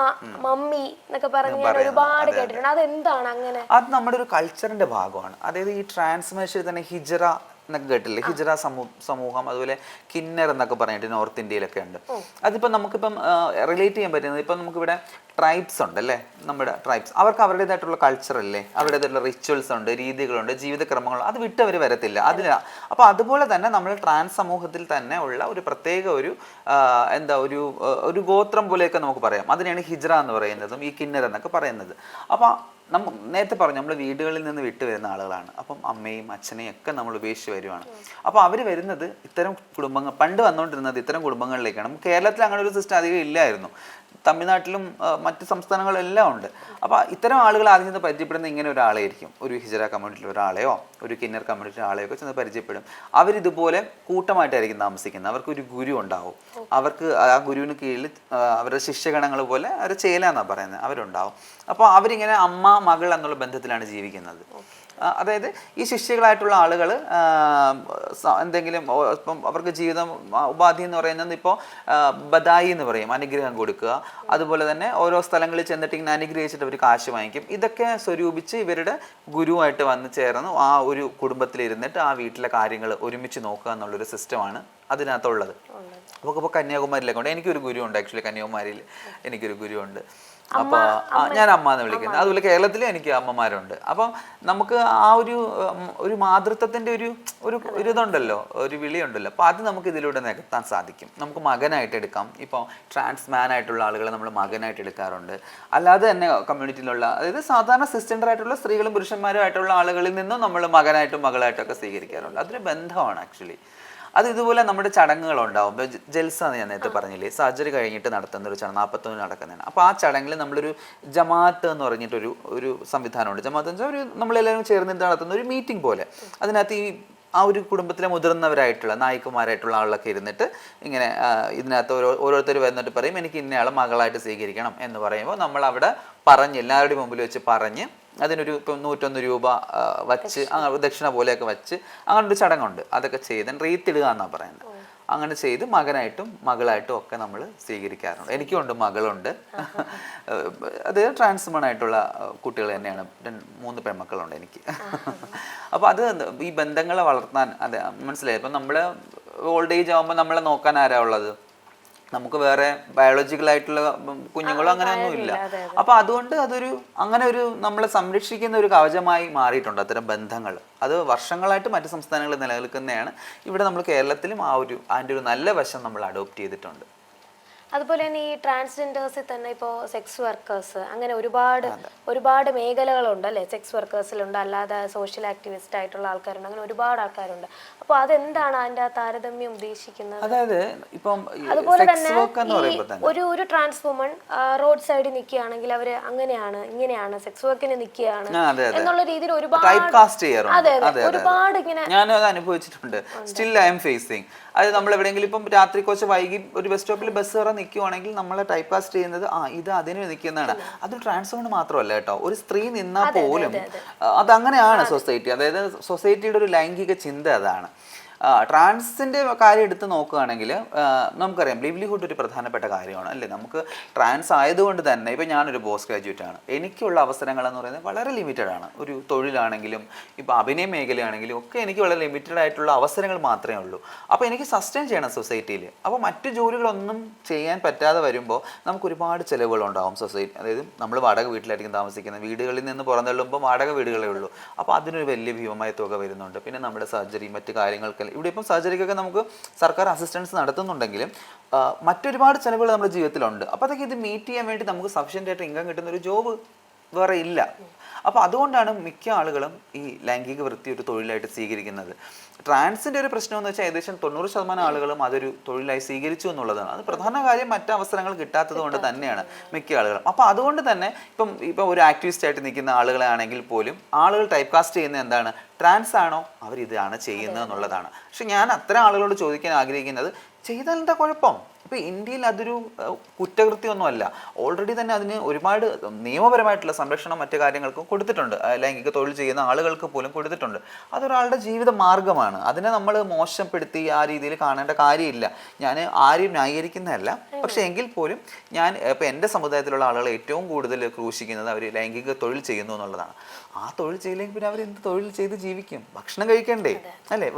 മമ്മി എന്നൊക്കെ പറഞ്ഞ് ഞാൻ ഒരുപാട് കേട്ടിട്ടുണ്ട്. അതെന്താണ് അങ്ങനെ? അത് നമ്മുടെ ഒരു കൾച്ചറിന്റെ ഭാഗമാണ്. അതായത് ഈ ട്രാൻസ് മനുഷ്യർ തന്നെ ഹിജറ എന്നൊക്കെ കേട്ടില്ലേ, ഹിജറ സമൂഹം, അതുപോലെ കിന്നർ എന്നൊക്കെ പറഞ്ഞിട്ട് നോർത്ത് ഇന്ത്യയിലൊക്കെ ഉണ്ട്. അതിപ്പോൾ നമുക്കിപ്പം റിലേറ്റ് ചെയ്യാൻ പറ്റുന്നത്, ഇപ്പം നമുക്കിവിടെ ട്രൈബ്സ് ഉണ്ട് അല്ലേ, നമ്മുടെ ട്രൈബ്സ്, അവർക്ക് അവരുടേതായിട്ടുള്ള കൾച്ചർ അല്ലേ, അവരുടേതായിട്ടുള്ള റിച്വൽസ് ഉണ്ട്, രീതികളുണ്ട്, ജീവിതക്രമങ്ങളുണ്ട്, അത് വിട്ട് അവർ വരത്തില്ല അതിൽ. അപ്പോൾ അതുപോലെ തന്നെ നമ്മൾ ട്രാൻസ് സമൂഹത്തിൽ തന്നെ ഉള്ള ഒരു പ്രത്യേക ഒരു ഒരു ഗോത്രം പോലെയൊക്കെ നമുക്ക് പറയാം. അതിനെയാണ് ഹിജ്റ എന്ന് പറയുന്നതും ഈ കിന്നർ എന്നൊക്കെ പറയുന്നത്. അപ്പോൾ നേരത്തെ പറഞ്ഞു നമ്മൾ വീടുകളിൽ നിന്ന് വിട്ടു വരുന്ന ആളുകളാണ്. അപ്പം അമ്മയും അച്ഛനെയും ഒക്കെ നമ്മൾ ഉപേക്ഷിച്ച് വരുവാണ്. അപ്പോൾ അവർ വരുന്നത് ഇത്തരം കുടുംബങ്ങൾ, പണ്ട് വന്നുകൊണ്ടിരുന്നത് ഇത്തരം കുടുംബങ്ങളിലേക്കാണ്. കേരളത്തിൽ അങ്ങനെ ഒരു സിസ്റ്റം അധികം ഇല്ലായിരുന്നു. തമിഴ്നാട്ടിലും മറ്റ് സംസ്ഥാനങ്ങളിലെല്ലാം ഉണ്ട്. അപ്പോൾ ഇത്തരം ആളുകൾ ആദ്യം ചെന്ന് പരിചയപ്പെടുന്ന ഇങ്ങനെ ഒരാളായിരിക്കും, ഒരു ഹിജറ കമ്മ്യൂണിറ്റിയിൽ ഒരാളെയോ ഒരു കിന്നർ കമ്മ്യൂണിറ്റിയിലെ ആളെയോ ഒക്കെ ചെന്ന് പരിചയപ്പെടും. അവരിതുപോലെ കൂട്ടമായിട്ടായിരിക്കും താമസിക്കുന്നത്. അവർക്കൊരു ഗുരു ഉണ്ടാവും. അവർക്ക് ആ ഗുരുവിന് കീഴിൽ അവരുടെ ശിഷ്യഗണങ്ങൾ പോലെ അവർ ചേലാന്നാണ് പറയുന്നത്, അവരുണ്ടാവും. അപ്പോൾ അവരിങ്ങനെ അമ്മ മകൾ എന്നുള്ള ബന്ധത്തിലാണ് ജീവിക്കുന്നത്. അതായത് ഈ ശിഷ്യകളായിട്ടുള്ള ആളുകൾ എന്തെങ്കിലും ഇപ്പം അവർക്ക് ജീവിതം ഉപാധി എന്ന് പറയുന്നത് ഇപ്പോൾ ബദായി എന്ന് പറയും, അനുഗ്രഹം കൊടുക്കുക. അതുപോലെ തന്നെ ഓരോ സ്ഥലങ്ങളിൽ ചെന്നിട്ട് ഇങ്ങനെ അനുഗ്രഹിച്ചിട്ട് അവർ കാശ് വാങ്ങിക്കും. ഇതൊക്കെ സ്വരൂപിച്ച് ഇവരുടെ ഗുരുവായിട്ട് വന്ന് ചേർന്ന് ആ ഒരു കുടുംബത്തിലിരുന്നിട്ട് ആ വീട്ടിലെ കാര്യങ്ങൾ ഒരുമിച്ച് നോക്കുക എന്നുള്ളൊരു സിസ്റ്റമാണ് അതിനകത്തുള്ളത്. അപ്പോൾ കന്യാകുമാരിയിലൊക്കെ ഉണ്ട്. എനിക്കൊരു ഗുരു ഉണ്ട്, ആക്ച്വലി കന്യാകുമാരിയിൽ എനിക്കൊരു ഗുരു ഉണ്ട്. അപ്പോൾ ഞാൻ അമ്മ എന്ന് വിളിക്കുന്നത്. അതുപോലെ കേരളത്തിൽ എനിക്ക് അമ്മമാരുണ്ട്. അപ്പം നമുക്ക് ആ ഒരു മാതൃത്വത്തിൻ്റെ ഒരു ഇതുണ്ടല്ലോ, ഒരു വിളിയുണ്ടല്ലോ. അപ്പോൾ അത് നമുക്ക് ഇതിലൂടെ നികത്താൻ സാധിക്കും. നമുക്ക് മകനായിട്ട് എടുക്കാം. ഇപ്പോൾ ട്രാൻസ്മാൻ ആയിട്ടുള്ള ആളുകളെ നമ്മൾ മകനായിട്ട് എടുക്കാറുണ്ട്. അല്ലാതെ തന്നെ കമ്മ്യൂണിറ്റിയിലുള്ള, അതായത് സാധാരണ സിസ്റ്റൻ്ററായിട്ടുള്ള സ്ത്രീകളും പുരുഷന്മാരുമായിട്ടുള്ള ആളുകളിൽ നിന്നും നമ്മൾ മകനായിട്ടും മകളായിട്ടും ഒക്കെ സ്വീകരിക്കാറുണ്ട്. അതൊരു ബന്ധമാണ് ആക്ച്വലി. അത് ഇതുപോലെ നമ്മുടെ ചടങ്ങുകളുണ്ടാവും. ജൽസ എന്ന് ഞാൻ നേരത്തെ പറഞ്ഞില്ലേ, സർജറി കഴിഞ്ഞിട്ട് നടത്തുന്ന ഒരു ചടങ്ങ് 41 നടക്കുന്നതാണ്. അപ്പോൾ ആ ചടങ്ങിൽ നമ്മളൊരു ജമാഅത്ത് എന്ന് പറഞ്ഞിട്ടൊരു സംവിധാനമുണ്ട്. ജമാഅത്ത് എന്ന് വെച്ചാൽ നമ്മളെല്ലാവരും ചേർന്നിട്ട് നടത്തുന്ന ഒരു മീറ്റിംഗ് പോലെ. അതിനകത്ത് ആ ഒരു കുടുംബത്തിലെ മുതിർന്നവരായിട്ടുള്ള നായികമാരായിട്ടുള്ള ആളൊക്കെ ഇരുന്നിട്ട് ഇങ്ങനെ ഇതിനകത്ത് ഓരോരുത്തർ വന്നിട്ട് പറയും എനിക്ക് ഇന്നയാളെ മകളായിട്ട് സ്വീകരിക്കണം എന്ന് പറയുമ്പോൾ നമ്മൾ അവിടെ പറഞ്ഞ് എല്ലാവരുടെയും മുമ്പിൽ വെച്ച് പറഞ്ഞ് അതിനൊരു ഇപ്പം 101 രൂപ വച്ച് ദക്ഷിണ പോലെയൊക്കെ വച്ച് അങ്ങനെ ഒരു ചടങ്ങുണ്ട്. അതൊക്കെ ചെയ്ത് റീത്തിടുക എന്നാണ് പറയുന്നത്. അങ്ങനെ ചെയ്ത് മകനായിട്ടും മകളായിട്ടും ഒക്കെ നമ്മൾ സ്വീകരിക്കാറുണ്ട്. എനിക്കുണ്ട്, മകളുണ്ട്. അത് ട്രാൻസ്മണായിട്ടുള്ള കുട്ടികൾ തന്നെയാണ്. 3 പെൺമക്കളുണ്ട് എനിക്ക്. അപ്പോൾ അത് ഈ ബന്ധങ്ങളെ വളർത്താൻ അതെ മനസ്സിലായി. ഇപ്പം നമ്മൾ ഓൾഡ് ഏജ് ആകുമ്പോൾ നമ്മളെ നോക്കാൻ ആരാ ഉള്ളത്? നമുക്ക് വേറെ ബയോളജിക്കലായിട്ടുള്ള കുഞ്ഞുങ്ങളോ അങ്ങനെയൊന്നും ഇല്ല. അപ്പോൾ അതുകൊണ്ട് അങ്ങനെ ഒരു നമ്മളെ സംരക്ഷിക്കുന്ന ഒരു കവചമായി മാറിയിട്ടുണ്ട് അത്തരം ബന്ധങ്ങൾ. അത് വർഷങ്ങളായിട്ട് മറ്റ് സംസ്ഥാനങ്ങളിൽ നിലനിൽക്കുന്നതാണ്. ഇവിടെ നമ്മൾ കേരളത്തിലും അതിൻ്റെ ഒരു നല്ല വശം നമ്മൾ അഡോപ്റ്റ് ചെയ്തിട്ടുണ്ട്. അതുപോലെ തന്നെ ഈ ട്രാൻസ്ജെൻഡേഴ്സിൽ തന്നെ ഇപ്പോൾ സെക്സ് വർക്കേഴ്സ് അങ്ങനെ ഒരുപാട് മേഖലകളുണ്ട് അല്ലേ? സെക്സ് വർക്കേഴ്സിലുണ്ട്, അല്ലാതെ സോഷ്യൽ ആക്ടിവിസ്റ്റ് ആയിട്ടുള്ള ആൾക്കാരുണ്ട്, അങ്ങനെ ഒരുപാട് ആൾക്കാരുണ്ട്. അപ്പോൾ അതെന്താണ് അതിൻ്റെ ആ താരതമ്യം ഉദ്ദേശിക്കുന്നത്? അതായത് ഇപ്പം അതുപോലെ തന്നെ ഒരു ട്രാൻസ് വുമൺ റോഡ് സൈഡിൽ നിൽക്കുകയാണെങ്കിൽ അവർ അങ്ങനെയാണ് ഇങ്ങനെയാണ് സെക്സ് വർക്കിന് നിൽക്കുകയാണ് എന്നുള്ള രീതിയിൽ ഒരുപാട് ഇങ്ങനെ ഞാനത് അനുഭവിച്ചിട്ടുണ്ട്. Still I am facing. അത് നമ്മൾ എവിടെയെങ്കിലും ഇപ്പം രാത്രി കുറച്ച് വൈകി ഒരു ബസ് സ്റ്റോപ്പിൽ ബസ് കയറാൻ നിൽക്കുവാണെങ്കിൽ നമ്മളെ ടൈപ്പ് കാസ്റ്റ് ചെയ്യുന്നത് ഇത് അതിന് നിൽക്കുന്നതാണ്. അത് ട്രാൻസ്ഫോൺ മാത്രമല്ല കേട്ടോ, ഒരു സ്ത്രീ നിന്നാൽ പോലും അതങ്ങനെയാണ് സൊസൈറ്റി. അതായത് സൊസൈറ്റിയുടെ ഒരു ലൈംഗിക ചിന്ത അതാണ്. ട്രാൻസിൻ്റെ കാര്യം എടുത്ത് നോക്കുകയാണെങ്കിൽ നമുക്കറിയാം ലിവ്ലിഹുഡ് ഒരു പ്രധാനപ്പെട്ട കാര്യമാണ് അല്ലേ? നമുക്ക് ട്രാൻസ് ആയതുകൊണ്ട് തന്നെ ഇപ്പോൾ ഞാനൊരു പോസ്റ്റ് ഗ്രാജുവേറ്റ് ആണ്. എനിക്കുള്ള അവസരങ്ങളെന്ന് പറയുന്നത് വളരെ ലിമിറ്റഡ് ആണ്. ഒരു തൊഴിലാണെങ്കിലും ഇപ്പോൾ അഭിനയ മേഖലയാണെങ്കിലും ഒക്കെ എനിക്ക് വളരെ ലിമിറ്റഡ് ആയിട്ടുള്ള അവസരങ്ങൾ മാത്രമേ ഉള്ളൂ. അപ്പോൾ എനിക്ക് സസ്റ്റെയിൻ ചെയ്യണം സൊസൈറ്റിയിൽ. അപ്പോൾ മറ്റു ജോലികളൊന്നും ചെയ്യാൻ പറ്റാതെ വരുമ്പോൾ നമുക്ക് ഒരുപാട് ചിലവുകളുണ്ടാകും സൊസൈറ്റി. അതായത് നമ്മൾ വാടക വീട്ടിലായിരിക്കും താമസിക്കുന്നത്. വീടുകളിൽ നിന്ന് പുറന്തള്ളുമ്പോൾ വാടക വീടുകളേ ഉള്ളൂ. അപ്പോൾ അതിനൊരു വലിയ ഭീമമായ തുക വരുന്നുണ്ട്. പിന്നെ നമ്മുടെ സർജറി മറ്റു കാര്യങ്ങൾക്ക് ഇവിടെ ഇപ്പം സർജറിക്കൊക്കെ നമുക്ക് സർക്കാർ അസിസ്റ്റൻസ് നടത്തുന്നുണ്ടെങ്കിലും മറ്റൊരുപാട് ചിലവുകൾ നമ്മുടെ ജീവിതത്തിലുണ്ട്. അപ്പോൾ അതൊക്കെ ഇത് മീറ്റ് ചെയ്യാൻ വേണ്ടി നമുക്ക് സഫിഷ്യൻ്റ് ആയിട്ട് ഇൻകം കിട്ടുന്ന ഒരു ജോബ് വേറെ ഇല്ല. അപ്പോൾ അതുകൊണ്ടാണ് മിക്ക ആളുകളും ഈ ലൈംഗിക വൃത്തി ഒരു തൊഴിലായിട്ട് സ്വീകരിക്കുന്നത്. ട്രാൻസിൻ്റെ ഒരു പ്രശ്നം എന്ന് വെച്ചാൽ ഏകദേശം 90% ആളുകളും അതൊരു തൊഴിലായി സ്വീകരിച്ചു എന്നുള്ളതാണ്. അത് പ്രധാന കാര്യം മറ്റ് അവസരങ്ങൾ കിട്ടാത്തത് കൊണ്ട് തന്നെയാണ് മിക്ക ആളുകളും. അപ്പോൾ അതുകൊണ്ട് തന്നെ ഇപ്പം ഒരു ആക്ടിവിസ്റ്റ് ആയിട്ട് നിൽക്കുന്ന ആളുകളാണെങ്കിൽ പോലും ആളുകൾ ടൈപ്പ് കാസ്റ്റ് ചെയ്യുന്നത് എന്താണ്? ട്രാൻസ് ആണോ, അവരിതാണ് ചെയ്യുന്നത് എന്നുള്ളതാണ്. പക്ഷെ ഞാൻ അത്തരം ആളുകളോട് ചോദിക്കാൻ ആഗ്രഹിക്കുന്നത് ചെയ്താൽ എന്താ കുഴപ്പം? ഇപ്പോൾ ഇന്ത്യയിൽ അതൊരു കുറ്റകൃത്യമൊന്നുമല്ല. ഓൾറെഡി തന്നെ അതിന് ഒരുപാട് നിയമപരമായിട്ടുള്ള സംരക്ഷണം മറ്റു കാര്യങ്ങൾക്കും കൊടുത്തിട്ടുണ്ട്. ലൈംഗിക തൊഴിൽ ചെയ്യുന്ന ആളുകൾക്ക് പോലും കൊടുത്തിട്ടുണ്ട്. അതൊരാളുടെ ജീവിത മാർഗമാണ്. അതിനെ നമ്മൾ മോശപ്പെടുത്തി ആ രീതിയിൽ കാണേണ്ട കാര്യമില്ല. ഞാൻ ആരെയും ന്യായീകരിക്കുന്നതല്ല. പക്ഷേ എങ്കിൽ പോലും ഞാൻ ഇപ്പോൾ എൻ്റെ സമുദായത്തിലുള്ള ആളുകൾ ഏറ്റവും കൂടുതൽ ക്രൂശിക്കുന്നത് അവർ ലൈംഗിക തൊഴിൽ ചെയ്യുന്നു എന്നുള്ളതാണ്. ആ തൊഴിൽ ചെയ്യില്ലെങ്കിൽ പിന്നെ അവർ എന്ത് തൊഴിൽ ചെയ്ത് ജീവിക്കും? ഭക്ഷണം കഴിക്കണ്ടേ അല്ലേ?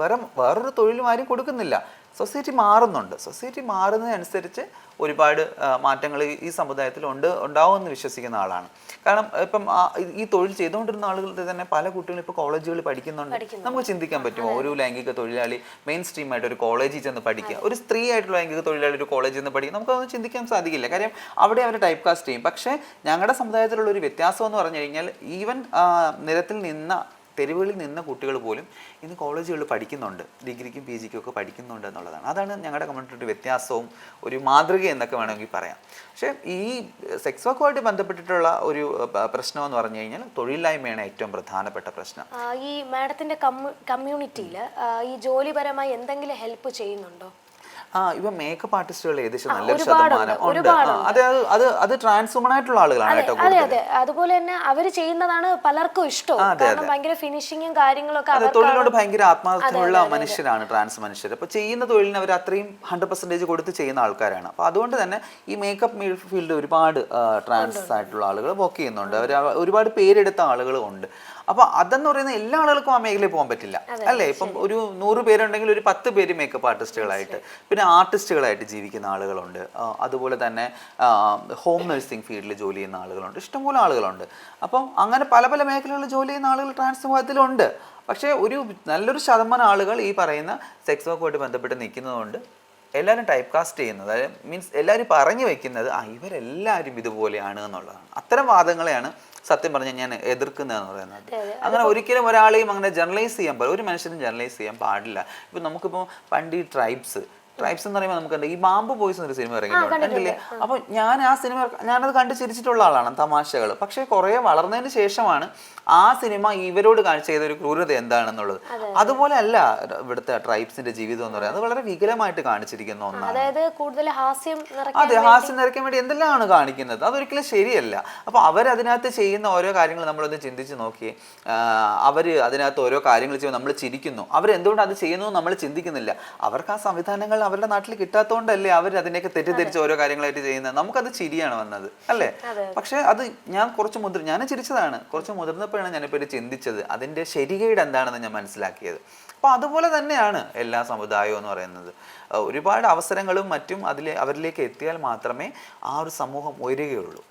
വേറൊരു തൊഴിലും ആരും കൊടുക്കുന്നില്ല. സൊസൈറ്റി മാറുന്നുണ്ട്. സൊസൈറ്റി മാറുന്നതിനനുസരിച്ച് ഒരുപാട് മാറ്റങ്ങൾ ഈ സമുദായത്തിൽ ഉണ്ടാവുമെന്ന് വിശ്വസിക്കുന്ന ആളാണ്. കാരണം ഇപ്പം ഈ തൊഴിൽ ചെയ്തുകൊണ്ടിരുന്ന ആളുകൾ തന്നെ പല കുട്ടികളും ഇപ്പോൾ കോളേജുകളിൽ പഠിക്കുന്നുണ്ട്. നമുക്ക് ചിന്തിക്കാൻ പറ്റുമോ ഒരു ലൈംഗിക തൊഴിലാളി മെയിൻ സ്ട്രീം ആയിട്ട് ഒരു കോളേജിൽ ചെന്ന് പഠിക്കുക, ഒരു സ്ത്രീ ആയിട്ടുള്ള ലൈംഗിക തൊഴിലാളി ഒരു കോളേജിൽ നിന്ന് പഠിക്കുക, നമുക്കതൊന്നും ചിന്തിക്കാൻ സാധിക്കില്ല. കാര്യം അവിടെ അവർ ടൈപ്പ് കാസ്റ്റ് ചെയ്യും. പക്ഷേ ഞങ്ങളുടെ സമുദായത്തിലുള്ള ഒരു വ്യത്യാസം എന്ന് പറഞ്ഞു കഴിഞ്ഞാൽ ഈവൻ നിരത്തിൽ നിന്ന തെരുവുകളിൽ നിന്ന കുട്ടികൾ പോലും ഇന്ന് കോളേജുകളിൽ പഠിക്കുന്നുണ്ട്, ഡിഗ്രിക്കും പി ജിക്കും ഒക്കെ പഠിക്കുന്നുണ്ട് എന്നുള്ളതാണ്. അതാണ് ഞങ്ങളുടെ കമ്മ്യൂണിറ്റിയുടെ വ്യത്യാസവും ഒരു മാതൃക എന്നൊക്കെ വേണമെങ്കിൽ പറയാം. പക്ഷേ ഈ സെക്സ് വർക്കുമായിട്ട് ബന്ധപ്പെട്ടിട്ടുള്ള ഒരു പ്രശ്നം എന്ന് പറഞ്ഞു കഴിഞ്ഞാൽ തൊഴിലില്ലായ്മയാണ് ഏറ്റവും പ്രധാനപ്പെട്ട പ്രശ്നം. ഈ മാഡത്തിന്റെ കമ്മ്യൂണിറ്റിയിൽ ഈ ജോലിപരമായി എന്തെങ്കിലും ഹെൽപ്പ് ചെയ്യുന്നുണ്ടോ? ഇപ്പൊ മേക്കപ്പ് ആർട്ടിസ്റ്റുകൾ ഏകദേശം നല്ലൊരു ശതമാനം ഉണ്ട്. അത് ട്രാൻസ് വുമൺ ആയിട്ടുള്ള ആളുകളാണ് കേട്ടോ. അതെ, അതുപോലെ തന്നെ അവര് ചെയ്യുന്നതാണ് പലർക്കും ഇഷ്ടം. കാരണം ഭയങ്കര ഫിനിഷിങ്ങും കാര്യങ്ങളൊക്കെ തൊഴിലിനോട് ഭയങ്കര ആത്മാർത്ഥമുള്ള മനുഷ്യരാണ് ട്രാൻസ് മനുഷ്യർ. അപ്പൊ ചെയ്യുന്ന തൊഴിലിന് അവർ അത്രയും 100% കൊടുത്ത് ചെയ്യുന്ന ആൾക്കാരാണ്. അപ്പൊ അതുകൊണ്ട് തന്നെ ഈ മേക്കപ്പ് ഫീൽഡ് ഒരുപാട് ട്രാൻസ് ആയിട്ടുള്ള ആളുകൾ വർക്ക് ചെയ്യുന്നുണ്ട്. അവർ ഒരുപാട് പേരെടുത്ത ആളുകളും ഉണ്ട്. അപ്പൊ അതെന്ന് പറയുന്നത് എല്ലാ ആളുകൾക്കും ആ മേഖലയിൽ പോകാൻ പറ്റില്ല അല്ലേ. ഇപ്പം ഒരു 100 പേരുണ്ടെങ്കിൽ ഒരു 10 പേര് മേക്കപ്പ് ആർട്ടിസ്റ്റുകളായിട്ട്, പിന്നെ ആർട്ടിസ്റ്റുകളായിട്ട് ജീവിക്കുന്ന ആളുകളുണ്ട്. അതുപോലെ തന്നെ ഹോം നഴ്സിംഗ് ഫീൽഡിൽ ജോലി ചെയ്യുന്ന ആളുകളുണ്ട്, ഇഷ്ടംപോലെ ആളുകളുണ്ട്. അപ്പം അങ്ങനെ പല പല മേഖലകളിൽ ജോലി ചെയ്യുന്ന ആളുകൾ ട്രാൻസ് സമൂഹത്തിലുണ്ട്. പക്ഷേ ഒരു നല്ലൊരു ശതമാനം ആളുകൾ ഈ പറയുന്ന സെക്സ് വർക്കുമായിട്ട് ബന്ധപ്പെട്ട് നിൽക്കുന്നതുകൊണ്ട് എല്ലാവരും ടൈപ്പ് കാസ്റ്റ് ചെയ്യുന്നത്, അതായത് മീൻസ് എല്ലാവരും പറഞ്ഞു വെക്കുന്നത് ഇവരെല്ലാവരും ഇതുപോലെയാണ് എന്നുള്ളതാണ്. അത്തരം വാദങ്ങളെയാണ് സത്യം പറഞ്ഞാൽ ഞാൻ എതിർക്കുന്നതെന്ന് പറയുന്നത്. അങ്ങനെ ഒരിക്കലും ഒരാളെയും അങ്ങനെ ജനറലൈസ് ചെയ്യാൻ പാടില്ല, ഒരു മനുഷ്യനും ജനറലൈസ് ചെയ്യാൻ പാടില്ല. ഇപ്പം നമുക്കിപ്പോൾ പണ്ട് ഈ ട്രൈബ്സ് എന്ന് പറയുമ്പോൾ നമുക്ക് ഈ ബാമ്പു ബോയ്സ് എന്നൊരു സിനിമ ഇറങ്ങിയിട്ടുണ്ട്. അപ്പോൾ ഞാനത് കണ്ട് ചിരിച്ചിട്ടുള്ള ആളാണ്, തമാശകൾ. പക്ഷേ കുറേ വളർന്നതിന് ശേഷമാണ് ആ സിനിമ ഇവരോട് ചെയ്ത ഒരു ക്രൂരത എന്താണെന്നുള്ളത്. അതുപോലെ അല്ല ഇവിടുത്തെ ട്രൈബ്സിന്റെ ജീവിതം എന്ന് പറയുന്നത്. അത് വളരെ വികലമായിട്ട് കാണിച്ചിരിക്കുന്ന ഒന്നാണ്. അതായത് കൂടുതൽ ഹാസ്യം നിറയ്ക്കാൻ വേണ്ടി എന്തെല്ലാമാണ് കാണിക്കുന്നത്. അതൊരിക്കലും ശരിയല്ല. അപ്പോൾ അവരതിനകത്ത് ചെയ്യുന്ന ഓരോ കാര്യങ്ങൾ നമ്മളൊന്ന് ചിന്തിച്ച് നോക്കിയേ. അവർ അതിനകത്ത് ഓരോ കാര്യങ്ങൾ ചെയ്യുമ്പോൾ നമ്മൾ ചിരിക്കുന്നു. അവരെന്തുകൊണ്ട് അത് ചെയ്യുന്നു നമ്മൾ ചിന്തിക്കുന്നില്ല. അവർക്ക് ആ സംവിധാനങ്ങൾ അവരുടെ നാട്ടിൽ കിട്ടാത്തതുകൊണ്ടല്ലേ അവർ അതിനെയൊക്കെ തെറ്റിദ്ധരിച്ച് ഓരോ കാര്യങ്ങളായിട്ട് ചെയ്യുന്നത്. നമുക്കത് ചിരിയാണ് വന്നത് അല്ലേ. പക്ഷെ അത് ഞാൻ ചിരിച്ചതാണ്. കുറച്ച് മുതിർന്നപ്പോഴാണ് ഞാനിപ്പോൾ ഇത് ചിന്തിച്ചത്, അതിൻ്റെ ശരികേട് എന്താണെന്ന് ഞാൻ മനസ്സിലാക്കിയത്. അപ്പോൾ അതുപോലെ തന്നെയാണ് എല്ലാ സമുദായവും എന്ന് പറയുന്നത്. ഒരുപാട് അവസരങ്ങളും മറ്റും അവരിലേക്ക് എത്തിയാൽ മാത്രമേ ആ ഒരു സമൂഹം ഉയരുകയുള്ളൂ.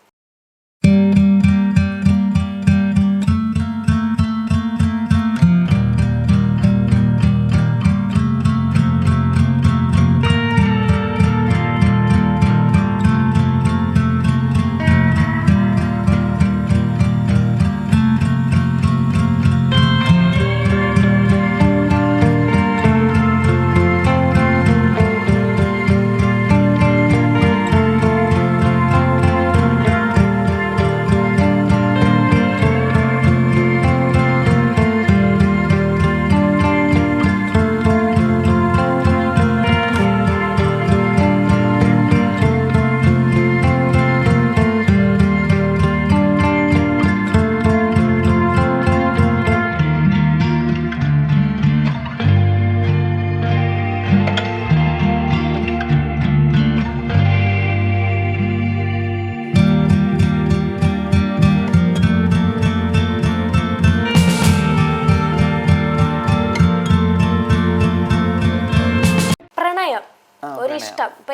ഒരിഷ്ടം ഇപ്പൊ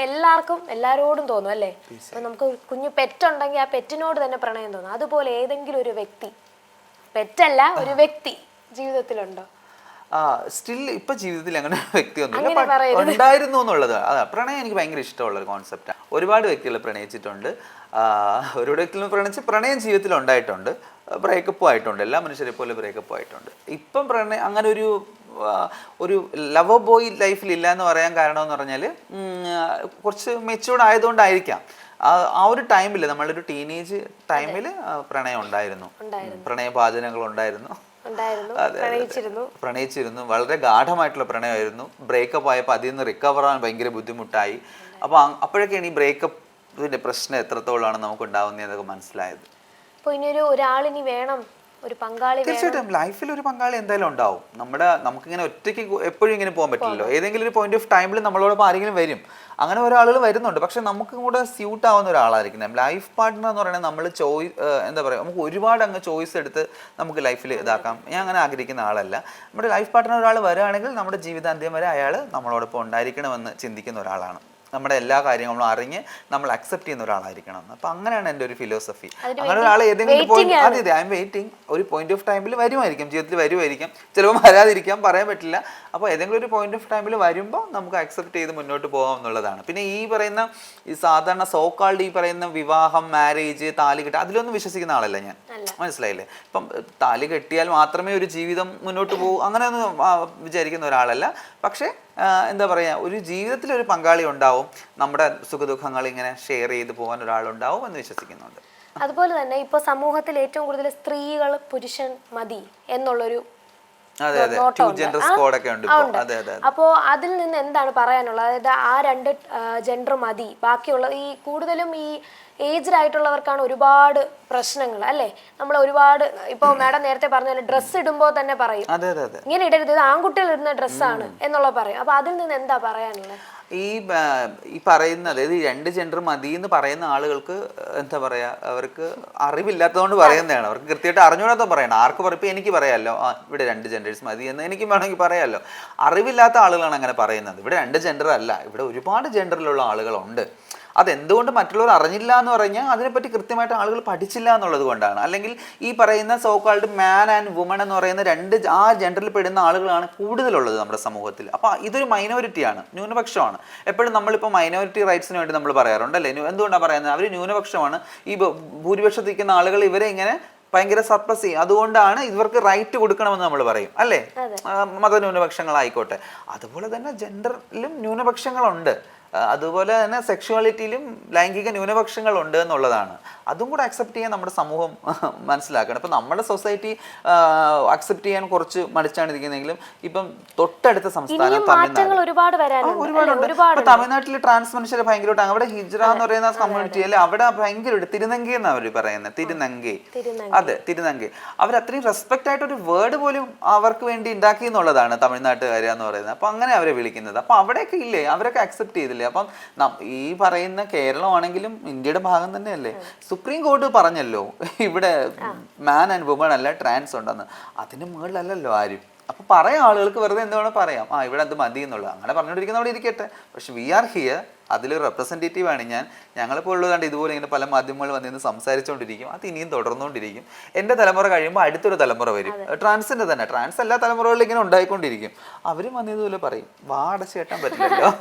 എല്ലാരോടും തോന്നും അല്ലേ. ഇപ്പൊ നമുക്ക് കുഞ്ഞു പെറ്റുണ്ടെങ്കിൽ ആ പെറ്റിനോട് തന്നെ പ്രണയം തോന്നും. അതുപോലെ ഏതെങ്കിലും ഒരു വ്യക്തി, പെറ്റല്ല ഒരു വ്യക്തി ജീവിതത്തിലുണ്ടോ? സ്റ്റിൽ ഇപ്പൊ ജീവിതത്തിൽ അങ്ങനെ വ്യക്തിയൊന്നും ഉണ്ടായിരുന്നു എന്നുള്ളത്. അതാ പ്രണയം എനിക്ക് ഭയങ്കര ഇഷ്ടമുള്ള ഒരു കോൺസെപ്റ്റാണ്. ഒരുപാട് വ്യക്തികൾ പ്രണയിച്ചിട്ടുണ്ട്. ഒരുപാട് വ്യക്തികൾ പ്രണയം ജീവിതത്തിൽ ഉണ്ടായിട്ടുണ്ട്, ബ്രേക്കപ്പും ആയിട്ടുണ്ട്. എല്ലാ മനുഷ്യരെ പോലെ ബ്രേക്കപ്പും ആയിട്ടുണ്ട്. ഇപ്പം പ്രണയം അങ്ങനെ ഒരു ലവ് ബോയ് ലൈഫിൽ ഇല്ല എന്ന് പറയാൻ കാരണം എന്ന് പറഞ്ഞാൽ കുറച്ച് മെച്യൂർഡ് ആയതുകൊണ്ടായിരിക്കാം. ആ ഒരു ടൈമിൽ നമ്മളൊരു ടീനേജ് ടൈമിൽ പ്രണയം ഉണ്ടായിരുന്നു, പ്രണയഭാചനങ്ങൾ ഉണ്ടായിരുന്നു, പ്രണയിച്ചിരുന്നു. വളരെ ഗാഢമായിട്ടുള്ള പ്രണയമായിരുന്നു. ബ്രേക്കപ്പ് ആയപ്പോൾ അതിൽ നിന്ന് റിക്കവർ ആവാൻ ഭയങ്കര ബുദ്ധിമുട്ടായി. അപ്പോൾ അപ്പോഴൊക്കെയാണ് ഈ ബ്രേക്കപ്പിന്റെ പ്രശ്നം എത്രത്തോളമാണ് നമുക്ക് ഉണ്ടാവുന്നതൊക്കെ മനസ്സിലായത്. അപ്പോൾ ഇനി ഒരാളിനി വേണം ഒരു പങ്കാളി വേണം. തീർച്ചയായിട്ടും ലൈഫിൽ ഒരു പങ്കാളി എന്തായാലും ഉണ്ടാവും. നമുക്കിങ്ങനെ ഒറ്റയ്ക്ക് എപ്പോഴും ഇങ്ങനെ പോകാൻ പറ്റില്ലല്ലോ. ഏതെങ്കിലും ഒരു പോയിന്റ് ഓഫ് ടൈമിൽ നമ്മളോടൊപ്പം ആരെങ്കിലും വരും. അങ്ങനെ ഒരാളുകൾ വരുന്നുണ്ട്. പക്ഷെ നമുക്കും കൂടെ സ്യൂട്ട് ആവുന്ന ഒരാളായിരിക്കും ലൈഫ് പാർട്ട്ണർ എന്ന് പറയുന്നത്. നമ്മൾ എന്താ പറയുക, നമുക്ക് ഒരുപാട് അങ്ങ് ചോയ്സ് എടുത്ത് നമുക്ക് ലൈഫിൽ ഇതാക്കാം. ഞാൻ അങ്ങനെ ആഗ്രഹിക്കുന്ന ആളല്ല. നമ്മുടെ ലൈഫ് പാർട്ട്ണർ ഒരാൾ വരികയാണെങ്കിൽ നമ്മുടെ ജീവിതാന്ത്യം വരെ അയാൾ നമ്മളോടൊപ്പം ഉണ്ടായിരിക്കണമെന്ന് ചിന്തിക്കുന്ന ഒരാളാണ്. നമ്മുടെ എല്ലാ കാര്യങ്ങളും അറിഞ്ഞ് നമ്മൾ അക്സെപ്റ്റ് ചെയ്യുന്ന ഒരാളായിരിക്കണം. അപ്പൊ അങ്ങനെയാണ് എൻ്റെ ഒരു ഫിലോസഫി. അങ്ങനെ ഒരാൾ ഏതെങ്കിലും പോയിന്റ്, അതെ ഐ എം വെയിറ്റിംഗ്, ഒരു പോയിന്റ് ഓഫ് ടൈമിൽ വരുമായിരിക്കും, ജീവിതത്തിൽ വരുമായിരിക്കും, ചിലപ്പോൾ വരാതിരിക്കാം, പറയാൻ പറ്റില്ല. അപ്പോൾ ഏതെങ്കിലും ഒരു പോയിന്റ് ഓഫ് ടൈമിൽ വരുമ്പോൾ നമുക്ക് അക്സെപ്റ്റ് ചെയ്ത് മുന്നോട്ട് പോകാം എന്നുള്ളതാണ്. പിന്നെ ഈ സാധാരണ സോക്കാൾഡ് ഈ പറയുന്ന വിവാഹം, മാരേജ്, താലി കെട്ടുക, അതിലൊന്നും വിശ്വസിക്കുന്ന ആളല്ല ഞാൻ. മനസ്സിലായില്ലേ? ഇപ്പം താലി കെട്ടിയാൽ മാത്രമേ ഒരു ജീവിതം മുന്നോട്ട് പോകൂ അങ്ങനെയൊന്നും വിചാരിക്കുന്ന ഒരാളല്ല. പക്ഷേ എന്താ പറയുക, ഒരു ജീവിതത്തിൽ ഒരു പങ്കാളി ഉണ്ടാവും, നമ്മുടെ സുഖദുഃഖങ്ങൾ ഇങ്ങനെ ഷെയർ ചെയ്ത് പോകാൻ ഒരാളുണ്ടാവും എന്ന് വിശ്വസിക്കുന്നുണ്ട്. അതുപോലെ തന്നെ ഇപ്പോൾ സമൂഹത്തിൽ ഏറ്റവും കൂടുതൽ സ്ത്രീകൾ പുരുഷൻ മതി എന്നുള്ളൊരു അപ്പോ അതിൽ നിന്ന് എന്താണ് പറയാനുള്ളത്? അതായത് ആ രണ്ട് ജെൻഡർ മതി, ബാക്കിയുള്ള ഈ കൂടുതലും ഈ ഏജ്ഡ് ആയിട്ടുള്ളവർക്കാണ് ഒരുപാട് പ്രശ്നങ്ങൾ അല്ലേ? നമ്മൾ ഒരുപാട് ഇപ്പൊ മാഡം നേരത്തെ പറഞ്ഞ ഡ്രസ്സ് ഇടുമ്പോൾ തന്നെ പറയും ഇങ്ങനെ ഇടരുത്, ഇത് ആൺകുട്ടികൾ ഇടുന്ന ഡ്രസ്സാണ് എന്നുള്ള പറയും. അപ്പൊ അതിൽ നിന്ന് എന്താ പറയാനുള്ളത്? ഈ പറയുന്നത് ഈ രണ്ട് ജെൻഡർ മതി എന്ന് പറയുന്ന ആളുകൾക്ക് എന്താ പറയാ, അവർക്ക് അറിവില്ലാത്തതുകൊണ്ട് പറയുന്നതാണ്. അവർക്ക് കൃത്യമായിട്ട് അറിഞ്ഞുകൂടാത്ത പറയണം. ആർക്ക് പറയും? ഇപ്പൊ എനിക്ക് പറയാമല്ലോ ഇവിടെ രണ്ട് ജെൻഡേഴ്സ് മതി എന്ന് എനിക്ക് വേണമെങ്കിൽ പറയാമല്ലോ. അറിവില്ലാത്ത ആളുകളാണ് അങ്ങനെ പറയുന്നത്. ഇവിടെ രണ്ട് ജെൻഡർ അല്ല, ഇവിടെ ഒരുപാട് ജെൻഡറിലുള്ള ആളുകളുണ്ട്. അതെന്തുകൊണ്ട് മറ്റുള്ളവർ അറിഞ്ഞില്ല എന്ന് പറഞ്ഞാൽ അതിനെപ്പറ്റി കൃത്യമായിട്ട് ആളുകൾ പഠിച്ചില്ല എന്നുള്ളത് കൊണ്ടാണ്. അല്ലെങ്കിൽ ഈ പറയുന്ന സോക്കാൾഡ് മാൻ ആൻഡ് വുമൺ എന്ന് പറയുന്ന ആ ജെൻഡറിൽ പെടുന്ന ആളുകളാണ് കൂടുതലുള്ളത് നമ്മുടെ സമൂഹത്തിൽ. അപ്പോൾ ഇതൊരു മൈനോറിറ്റിയാണ്, ന്യൂനപക്ഷമാണ്. എപ്പോഴും നമ്മളിപ്പോൾ മൈനോറിറ്റി റൈറ്റ്സിന് വേണ്ടി നമ്മൾ പറയാറുണ്ട് അല്ലേ? എന്തുകൊണ്ടാണ് പറയുന്നത്? അവർ ന്യൂനപക്ഷമാണ്. ഈ ഭൂരിപക്ഷത്തിരിക്കുന്ന ആളുകൾ ഇവരെ ഇങ്ങനെ ഭയങ്കര സപ്രസ് ചെയ്യും. അതുകൊണ്ടാണ് ഇവർക്ക് റൈറ്റ് കൊടുക്കണമെന്ന് നമ്മൾ പറയും അല്ലേ? മതന്യൂനപക്ഷങ്ങളായിക്കോട്ടെ. അതുപോലെ തന്നെ ജെൻഡറിലും ന്യൂനപക്ഷങ്ങളുണ്ട്. അതുപോലെ തന്നെ സെക്ഷുവാലിറ്റിയിലും ലൈംഗിക ന്യൂനപക്ഷങ്ങളുണ്ട് എന്നുള്ളതാണ്. അതും കൂടെ അക്സെപ്റ്റ് ചെയ്യാൻ നമ്മുടെ സമൂഹം മനസ്സിലാക്കണം. ഇപ്പം നമ്മുടെ സൊസൈറ്റി അക്സെപ്റ്റ് ചെയ്യാൻ കുറച്ച് മടിച്ചാണ് ഇരിക്കുന്നതെങ്കിലും ഇപ്പം തൊട്ടടുത്ത സംസ്ഥാനം ഒരുപാടുണ്ട്. തമിഴ്നാട്ടിൽ ട്രാൻസ് മനുഷ്യരെ ഭയങ്കരമായിട്ട് അവിടെ ഹിജ്റ എന്ന് പറയുന്ന കമ്മ്യൂണിറ്റി അല്ലെ, അവിടെ ഭയങ്കരമായിട്ട് തിരുനങ്കി എന്നാണ് അവർ പറയുന്നത്. തിരുനങ്കി, അതെ തിരുനങ്കി. അവർ അത്രയും റെസ്പെക്റ്റ് ആയിട്ട് ഒരു വേർഡ് പോലും അവർക്ക് വേണ്ടി ഉണ്ടാക്കി എന്നുള്ളതാണ് തമിഴ്നാട്ടുകാരെന്ന് പറയുന്നത്. അപ്പം അങ്ങനെ അവരെ വിളിക്കുന്നത്. അപ്പം അവിടെയൊക്കെ ഇല്ലേ, അവരൊക്കെ അക്സെപ്റ്റ് ചെയ്തില്ലേ? അപ്പം ഈ പറയുന്ന കേരളമാണെങ്കിലും ഇന്ത്യയുടെ ഭാഗം തന്നെയല്ലേ? സുപ്രീം കോടതി പറഞ്ഞല്ലോ ഇവിടെ മാൻ ആൻഡ് വുമൺ അല്ല ട്രാൻസ് ഉണ്ടെന്ന്. അതിന് മുകളിലല്ലല്ലോ ആരും. അപ്പൊ പറയാം, ആളുകൾക്ക് വെറുതെ എന്തുവേണോ പറയാം, ഇവിടെ അത് മതി എന്നുള്ളത്. അങ്ങനെ പറഞ്ഞുകൊണ്ടിരിക്കുന്ന അവിടെ ഇരിക്കട്ടെ. പക്ഷെ വി ആർ ഹിയർ, അതിലൊരു റെപ്രസെൻറ്റേറ്റീവ് ആണ് ഞാൻ. ഞങ്ങളിപ്പോൾ ഉള്ളതുകൊണ്ട് ഇതുപോലെ ഇങ്ങനെ പല മാധ്യമങ്ങൾ വന്നിരുന്ന് സംസാരിച്ചുകൊണ്ടിരിക്കും. അത് ഇനിയും തുടർന്നുകൊണ്ടിരിക്കും. എൻ്റെ തലമുറ കഴിയുമ്പോൾ അടുത്തൊരു തലമുറ വരും, ട്രാൻസിൻ്റെ തന്നെ. ട്രാൻസ് എല്ലാ തലമുറകളിലും ഇങ്ങനെ ഉണ്ടായിക്കൊണ്ടിരിക്കും. അവരും വന്നതുപോലെ പറയും. വാ അടച്ച് കെട്ടാൻ പറ്റില്ലല്ലോ.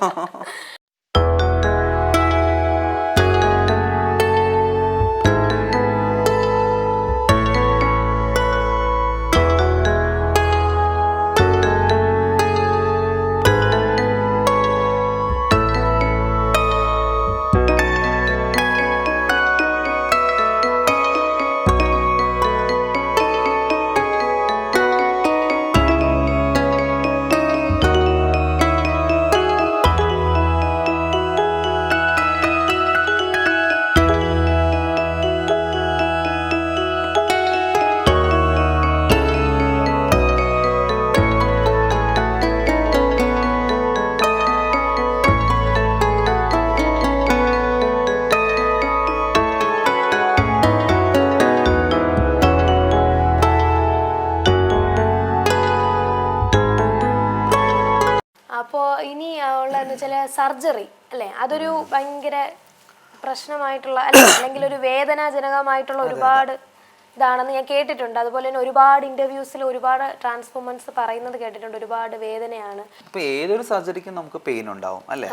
അപ്പോൾ ഇനി ഉള്ളതെന്ന് വെച്ചാൽ സർജറി അല്ലേ, അതൊരു ഭയങ്കര പ്രശ്നമായിട്ടുള്ള അല്ലെങ്കിൽ ഒരു വേദനാജനകമായിട്ടുള്ള ഒരുപാട് ഇതാണെന്ന് ഞാൻ കേട്ടിട്ടുണ്ട്. അതുപോലെ തന്നെ ഒരുപാട് ഇന്റർവ്യൂസിൽ ഒരുപാട് ട്രാൻസ് വുമൻസ് പറയുന്നത് കേട്ടിട്ടുണ്ട്, ഒരുപാട് വേദനയാണ്. ഇപ്പൊ ഏതൊരു സർജറിക്കും നമുക്ക് പെയിൻ ഉണ്ടാവും അല്ലേ?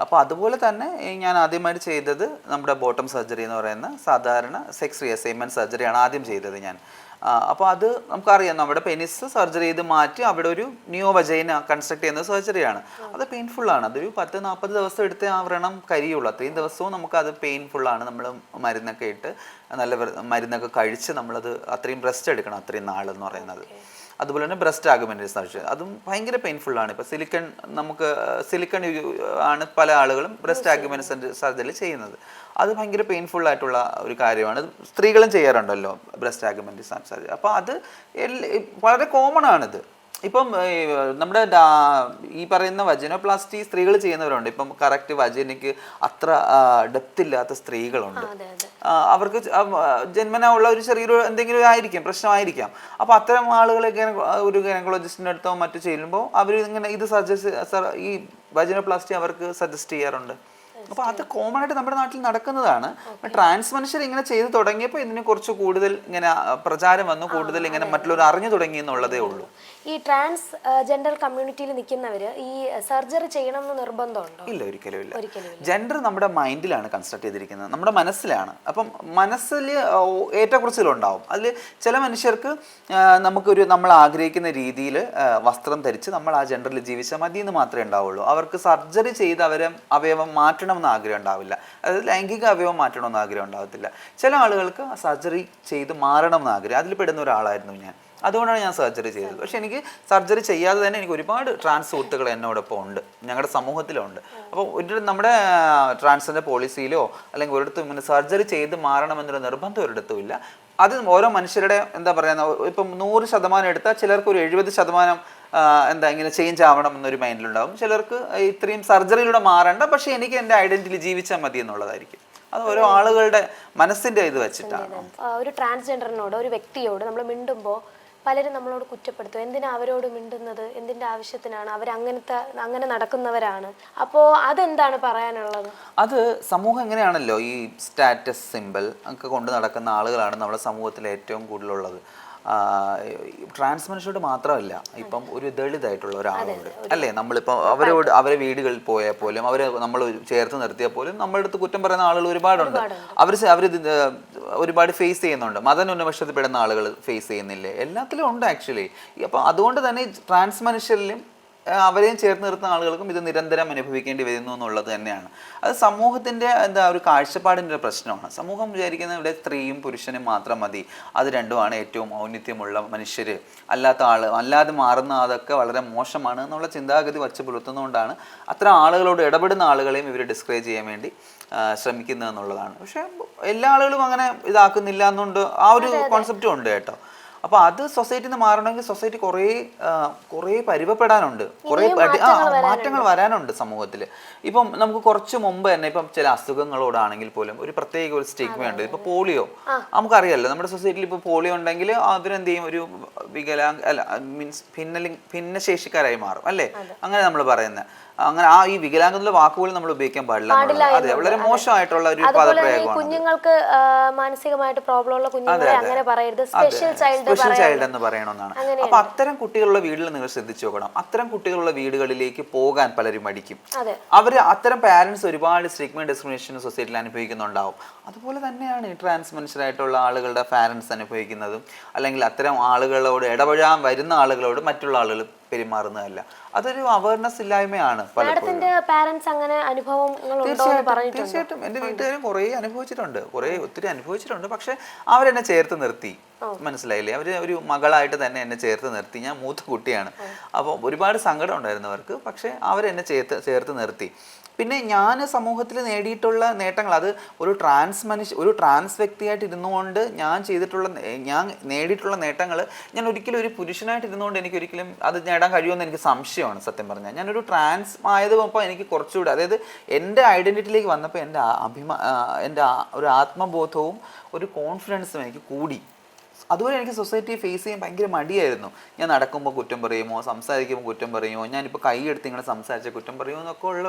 അപ്പൊ അതുപോലെ തന്നെ ഞാൻ ആദ്യമായിട്ട് ചെയ്തത് നമ്മുടെ ബോട്ടം സർജറി എന്ന് പറയുന്ന സാധാരണ സെക്സ് റീഅസൈൻമെന്റ് സർജറിയാണ് ആദ്യം ചെയ്തത് ഞാൻ. അപ്പോൾ അത് നമുക്കറിയാം, നമ്മുടെ പെനിസ് സർജറി ചെയ്ത് മാറ്റി അവിടെ ഒരു ന്യൂ വജൈന കൺസ്ട്രക്ട് ചെയ്യുന്ന സർജറിയാണ്. അത് പെയിൻഫുള്ളാണ്. അതൊരു 10-40 ദിവസം എടുത്ത് ആ വ്രണം കരിയുള്ളൂ. അത്രയും ദിവസവും നമുക്കത് പെയിൻഫുള്ളാണ്. നമ്മൾ മരുന്നൊക്കെ ഇട്ട് നല്ല മരുന്നൊക്കെ കഴിച്ച് നമ്മളത് അത്രയും റെസ്റ്റ് എടുക്കണം, അത്രയും നാളെന്ന് പറയുന്നത്. അതുപോലെ തന്നെ ബ്രസ്റ്റ് ആഗ്മെന്ററി സർജറി, അതും ഭയങ്കര പെയിൻഫുൾ ആണ്. ഇപ്പോൾ സിലിക്കൺ ആണ് പല ആളുകളും ബ്രസ്റ്റ് ആഗ്മെന്ററി സർജറി ചെയ്യുന്നത്. അത് ഭയങ്കര പെയിൻഫുൾ ആയിട്ടുള്ള ഒരു കാര്യമാണ്. സ്ത്രീകളും ചെയ്യാറുണ്ടല്ലോ ബ്രസ്റ്റ് ആഗ്മെന്ററി സർജറി. അപ്പോൾ അത് വളരെ കോമൺ ആണിത്. ഇപ്പം നമ്മുടെ ഈ പറയുന്ന വജനോപ്ലാസ്റ്റി സ്ത്രീകൾ ചെയ്യുന്നവരുണ്ട്. ഇപ്പം കറക്റ്റ് വജനയ്ക്ക് അത്ര ഡെപ്ത് ഇല്ലാത്ത സ്ത്രീകളുണ്ട്. അവർക്ക് ജന്മനാ ഉള്ള ഒരു ചെറിയൊരു എന്തെങ്കിലും ആയിരിക്കും, പ്രശ്നമായിരിക്കാം. അപ്പോൾ അത്തരം ആളുകളൊക്കെ ഒരു ഗൈനക്കോളജിസ്റ്റിൻ്റെ അടുത്തോ മറ്റു ചെല്ലുമ്പോൾ അവർ ഇങ്ങനെ ഇത് ഈ വജനോപ്ലാസ്റ്റി അവർക്ക് സജസ്റ്റ് ചെയ്യാറുണ്ട്. അപ്പോൾ അത് കോമൺ ആയിട്ട് നമ്മുടെ നാട്ടിൽ നടക്കുന്നതാണ്. ട്രാൻസ് മനുഷ്യർ ഇങ്ങനെ ചെയ്തു തുടങ്ങിയപ്പോൾ ഇതിനെ കുറച്ച് കൂടുതൽ ഇങ്ങനെ പ്രചാരം വന്നു, കൂടുതൽ ഇങ്ങനെ മറ്റുള്ളവർ അറിഞ്ഞു തുടങ്ങി എന്നുള്ളതേ ഉള്ളൂ. ഈ ട്രാൻസ് ജെൻഡർ കമ്മ്യൂണിറ്റിയിൽ നിൽക്കുന്നവർ ഈ സർജറി ചെയ്യണം എന്ന് നിർബന്ധമുണ്ടോ? ഇല്ല, ഒരിക്കലും ഇല്ല. ജെൻഡർ നമ്മുടെ മൈൻഡിലാണ് കൺസ്ട്രക്ട് ചെയ്തിരിക്കുന്നത്, നമ്മുടെ മനസ്സിലാണ്. അപ്പം മനസ്സിൽ ഏറ്റക്കുറച്ചിലുണ്ടാവും. അതിൽ ചില മനുഷ്യർക്ക് നമ്മൾ ആഗ്രഹിക്കുന്ന രീതിയിൽ വസ്ത്രം ധരിച്ച് നമ്മൾ ആ ജെൻഡറിൽ ജീവിച്ചാൽ മതി എന്ന് മാത്രമേ ഉണ്ടാവുള്ളൂ. അവർക്ക് സർജറി ചെയ്ത് അവയവം മാറ്റണമെന്ന് ആഗ്രഹം ഉണ്ടാവില്ല. അതായത് ലൈംഗിക അവയവം മാറ്റണമെന്ന് ആഗ്രഹം ഉണ്ടാവത്തില്ല. ചില ആളുകൾക്ക് സർജറി ചെയ്ത് മാറണം എന്ന് ആഗ്രഹം. അതിൽ പെടുന്ന ഒരാളായിരുന്നു ഞാൻ. അതുകൊണ്ടാണ് ഞാൻ സർജറി ചെയ്തത്. പക്ഷെ എനിക്ക് സർജറി ചെയ്യാതെ തന്നെ എനിക്ക് ഒരുപാട് ട്രാൻസ് സുഹൃത്തുക്കൾ എന്നോടൊപ്പം ഉണ്ട്, ഞങ്ങളുടെ സമൂഹത്തിലുണ്ട്. അപ്പോൾ നമ്മുടെ ട്രാൻസ്ജെൻഡർ പോളിസിയിലോ അല്ലെങ്കിൽ ഒരിടത്തും ഇങ്ങനെ സർജറി ചെയ്ത് മാറണമെന്നൊരു നിർബന്ധം ഒരിടത്തും ഇല്ല. അത് ഓരോ മനുഷ്യരുടെ എന്താ പറയുക, ഇപ്പം 100% എടുത്താൽ ചിലർക്ക് ഒരു 70% ഇങ്ങനെ ചേഞ്ച് ആവണം എന്നൊരു മൈൻഡിലുണ്ടാവും. ചിലർക്ക് ഇത്രയും സർജറിയിലൂടെ മാറേണ്ട, പക്ഷെ എനിക്ക് എൻ്റെ ഐഡന്റിറ്റി ജീവിച്ചാൽ മതി എന്നുള്ളതായിരിക്കും. അത് ഓരോ ആളുകളുടെ മനസ്സിന്റെ ഇത് വെച്ചിട്ടാണ്. ഒരു ട്രാൻസ്ജെൻഡറിനോട്, ഒരു വ്യക്തിയോട് നമ്മൾ മിണ്ടുമ്പോൾ പലരും നമ്മളോട് കുറ്റപ്പെടുത്തും. എന്തിനാ അവരോട് മിണ്ടുന്നത്, എന്തിൻ്റെ ആവശ്യത്തിനാണ്, അങ്ങനെ നടക്കുന്നവരാണ്. അപ്പോൾ അതെന്താണ് പറയാനുള്ളത്? അത് സമൂഹം എങ്ങനെയാണല്ലോ ഈ സ്റ്റാറ്റസ് സിമ്പിൾ ഒക്കെ കൊണ്ട് നടക്കുന്ന ആളുകളാണ് നമ്മുടെ സമൂഹത്തിൽ ഏറ്റവും കൂടുതലുള്ളത്. ട്രാൻസ് മനുഷ്യരോട് മാത്രമല്ല, ഇപ്പം ഒരു ദളിതായിട്ടുള്ള ഒരാളോട് അല്ലേ, നമ്മളിപ്പോൾ അവരെ വീടുകളിൽ പോയാൽ പോലും നമ്മൾ ചേർത്ത് നിർത്തിയാൽ പോലും നമ്മുടെ അടുത്ത് കുറ്റം പറയുന്ന ആളുകൾ ഒരുപാടുണ്ട്. അവർ ഒരുപാട് ഫേസ് ചെയ്യുന്നുണ്ട്. മതന്യൂനപക്ഷത്തിൽപ്പെടുന്ന ആളുകൾ ഫേസ് ചെയ്യുന്നില്ലേ, എല്ലാത്തിലും ഉണ്ട് ആക്ച്വലി. അപ്പോൾ അതുകൊണ്ട് തന്നെ ട്രാൻസ് മനുഷ്യരിലും അവരെയും ചേർത്ത് നിർത്തുന്ന ആളുകൾക്കും ഇത് നിരന്തരം അനുഭവിക്കേണ്ടി വരുന്നു എന്നുള്ളത് തന്നെയാണ്. അത് സമൂഹത്തിൻ്റെ ഒരു കാഴ്ചപ്പാടിൻ്റെ ഒരു പ്രശ്നമാണ്. സമൂഹം വിചാരിക്കുന്ന ഇവിടെ സ്ത്രീയും പുരുഷനും മാത്രം മതി, അത് രണ്ടുമാണ് ഏറ്റവും ഔന്നിത്യമുള്ള മനുഷ്യർ, അല്ലാതെ മാറുന്ന അതൊക്കെ വളരെ മോശമാണ് എന്നുള്ള ചിന്താഗതി വച്ച് പുലർത്തുന്നതുകൊണ്ടാണ് അത്തരം ആളുകളോട് ഇടപെടുന്ന ആളുകളെയും ഇവർ ഡിസ്കറേജ് ചെയ്യാൻ വേണ്ടി ശ്രമിക്കുന്നത് എന്നുള്ളതാണ്. പക്ഷേ എല്ലാ ആളുകളും അങ്ങനെ ഇതാക്കുന്നില്ല എന്നുകൊണ്ട് ആ ഒരു കോൺസെപ്റ്റും ഉണ്ട് കേട്ടോ. അപ്പോൾ അത് സൊസൈറ്റിയിൽ നിന്ന് മാറണമെങ്കിൽ സൊസൈറ്റി കുറേ പരിവപ്പെടാനുണ്ട്, കുറേ മാറ്റങ്ങൾ വരാനുണ്ട് സമൂഹത്തിൽ. ഇപ്പം നമുക്ക് കുറച്ച് മുമ്പ് തന്നെ ഇപ്പം ചില അസുഖങ്ങളോടാണെങ്കിൽ പോലും ഒരു പ്രത്യേക ഒരു സ്റ്റിഗ്മയുണ്ട്. ഇപ്പോൾ പോളിയോ നമുക്കറിയാമല്ലോ, നമ്മുടെ സൊസൈറ്റിയിൽ ഇപ്പോൾ പോളിയോ ഉണ്ടെങ്കിൽ അവരെന്ത് ചെയ്യും, ഒരു ഭിന്നശേഷിക്കാരായി മാറും അല്ലേ, അങ്ങനെ നമ്മൾ പറയുന്നത്. അങ്ങനെ ഈ വികലാംഗതയുടെ വാക്കുകൾ നമ്മൾ ഉപയോഗിക്കാൻ പാടില്ല. അതെ, വളരെ മോശമായിട്ടുള്ള ഒരു പദപ്രയോഗമാണ്. കുഞ്ഞുങ്ങൾക്ക് മാനസികമായിട്ട് പ്രോബ്ലം ഉള്ള കുഞ്ഞുങ്ങളെ അങ്ങനെ പറയരുത്, സ്പെഷ്യൽ ചൈൽഡ് എന്ന് പറയണമെന്നാണ്. അപ്പൊ അത്തരം കുട്ടികളുള്ള വീട്ടിൽ നിങ്ങൾ ശ്രദ്ധിച്ചു നോക്കണം. അത്തരം കുട്ടികളുള്ള വീടുകളിലേക്ക് പോകാൻ പലരും മടിക്കും. അത്തരം പാരന്റ്സ് ഒരുപാട് സ്റ്റിഗ്മ ഡിസ്ക്രിമിനേഷൻ സൊസൈറ്റിയിൽ അനുഭവിക്കുന്നുണ്ടാവും. അതുപോലെ തന്നെയാണ് ഈ ട്രാൻസ് മനുഷ്യരായിട്ടുള്ള ആളുകളുടെ പാരന്റ്സ് അനുഭവിക്കുന്നതും. അല്ലെങ്കിൽ അത്തരം ആളുകളോട് ഇടപെടാൻ വരുന്ന ആളുകളോട് മറ്റുള്ള ആളുകൾ പെരുമാറുന്നതല്ല. അതൊരു അവയർനെസ് ഇല്ലായ്മയാണ്. തീർച്ചയായിട്ടും എൻ്റെ വീട്ടുകാരും കുറേ അനുഭവിച്ചിട്ടുണ്ട്, ഒത്തിരി അനുഭവിച്ചിട്ടുണ്ട്. പക്ഷെ അവരെന്നെ ചേർത്ത് നിർത്തി, മനസ്സിലായില്ലേ, അവർ ഒരു മകളായിട്ട് തന്നെ എന്നെ ചേർത്ത് നിർത്തി. ഞാൻ മൂത്ത കുട്ടിയാണ്, അപ്പോൾ ഒരുപാട് സങ്കടം ഉണ്ടായിരുന്നു അവർക്ക്. പക്ഷെ അവരെന്നെ ചേർത്ത് നിർത്തി. പിന്നെ ഞാൻ സമൂഹത്തിൽ നേടിയിട്ടുള്ള നേട്ടങ്ങൾ, അത് ഒരു ട്രാൻസ് വ്യക്തിയായിട്ട് ഇരുന്നുകൊണ്ട് ഞാൻ നേടിയിട്ടുള്ള നേട്ടങ്ങൾ ഞാൻ ഒരിക്കലും ഒരു പുരുഷനായിട്ട് ഇരുന്നുകൊണ്ട് എനിക്കൊരിക്കലും അത് നേടാൻ കഴിയുമെന്ന് എനിക്ക് സംശയമാണ് സത്യം പറഞ്ഞാൽ. ഞാനൊരു ട്രാൻസ് ആയപ്പോൾ എനിക്ക് കുറച്ചുകൂടി, അതായത് എൻ്റെ ഐഡൻറ്റിറ്റിയിലേക്ക് വന്നപ്പോൾ എൻ്റെ ഒരു ആത്മബോധവും ഒരു കോൺഫിഡൻസും എനിക്ക് കൂടി. അതുപോലെ എനിക്ക് സൊസൈറ്റിയെ ഫേസ് ചെയ്യാൻ ഭയങ്കര മടിയായിരുന്നു. ഞാൻ നടക്കുമ്പോൾ കുറ്റം പറയുമോ, സംസാരിക്കുമ്പോൾ കുറ്റം പറയുമോ, ഞാനിപ്പോൾ കൈയെടുത്ത് ഇങ്ങനെ സംസാരിച്ച കുറ്റം പറയുമോ എന്നൊക്കെ ഉള്ള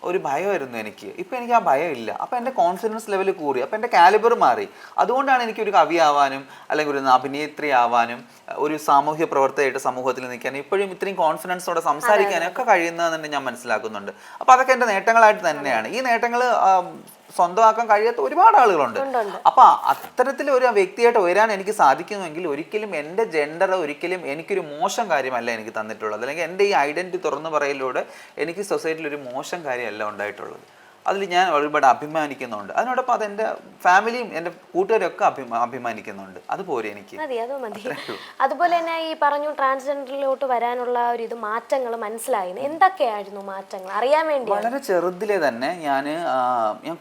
ഒരു ഭയമായിരുന്നു എനിക്ക്. ഇപ്പോൾ എനിക്ക് ആ ഭയം ഇല്ല. അപ്പോൾ എൻ്റെ കോൺഫിഡൻസ് ലെവൽ കൂടി, അപ്പോൾ എൻ്റെ കാലിബർ മാറി. അതുകൊണ്ടാണ് എനിക്കൊരു കവിയാവാനും അല്ലെങ്കിൽ ഒരു അഭിനേത്രി ആവാനും ഒരു സാമൂഹ്യ പ്രവർത്തകയായിട്ട് സമൂഹത്തിൽ നിൽക്കാൻ ഇപ്പോഴും ഇത്രയും കോൺഫിഡൻസോടെ സംസാരിക്കാനൊക്കെ കഴിയുന്നതെന്ന് ഞാൻ മനസ്സിലാക്കുന്നുണ്ട്. അപ്പോൾ അതൊക്കെ എൻ്റെ നേട്ടങ്ങളായിട്ട് തന്നെയാണ്. ഈ നേട്ടങ്ങൾ സ്വന്തമാക്കാൻ കഴിയാത്ത ഒരുപാട് ആളുകളുണ്ട്. അപ്പൊ അത്തരത്തിൽ ഒരു വ്യക്തിയായിട്ട് ഉയരാൻ എനിക്ക് സാധിക്കുമെങ്കിൽ ഒരിക്കലും എൻ്റെ ജെൻഡർ ഒരിക്കലും എനിക്കൊരു മോശം കാര്യമല്ല എനിക്ക് തന്നിട്ടുള്ളത്. അല്ലെങ്കിൽ എൻ്റെ ഈ ഐഡന്റിറ്റി തുറന്നു പറയലിലൂടെ എനിക്ക് സൊസൈറ്റിയിൽ ഒരു മോശം കാര്യമല്ല ഉണ്ടായിട്ടുള്ളത്. അതിൽ ഞാൻ ഒരുപാട് അഭിമാനിക്കുന്നുണ്ട്. അതിനോടൊപ്പം അതെൻ്റെ ഫാമിലിയും എൻ്റെ കൂട്ടുകാരൊക്കെ അഭിമാനിക്കുന്നുണ്ട്. അതുപോലെ എനിക്ക് മതി, അത് മതി. അതുപോലെ തന്നെ ഈ പറഞ്ഞു ട്രാൻസ്ജെൻഡറിലോട്ട് വരാനുള്ള ഒരു ഇത് മാറ്റങ്ങൾ മനസ്സിലായി. എന്തൊക്കെയായിരുന്നു മാറ്റങ്ങൾ അറിയാൻ വേണ്ടി? വളരെ ചെറുതിലെ തന്നെ ഞാൻ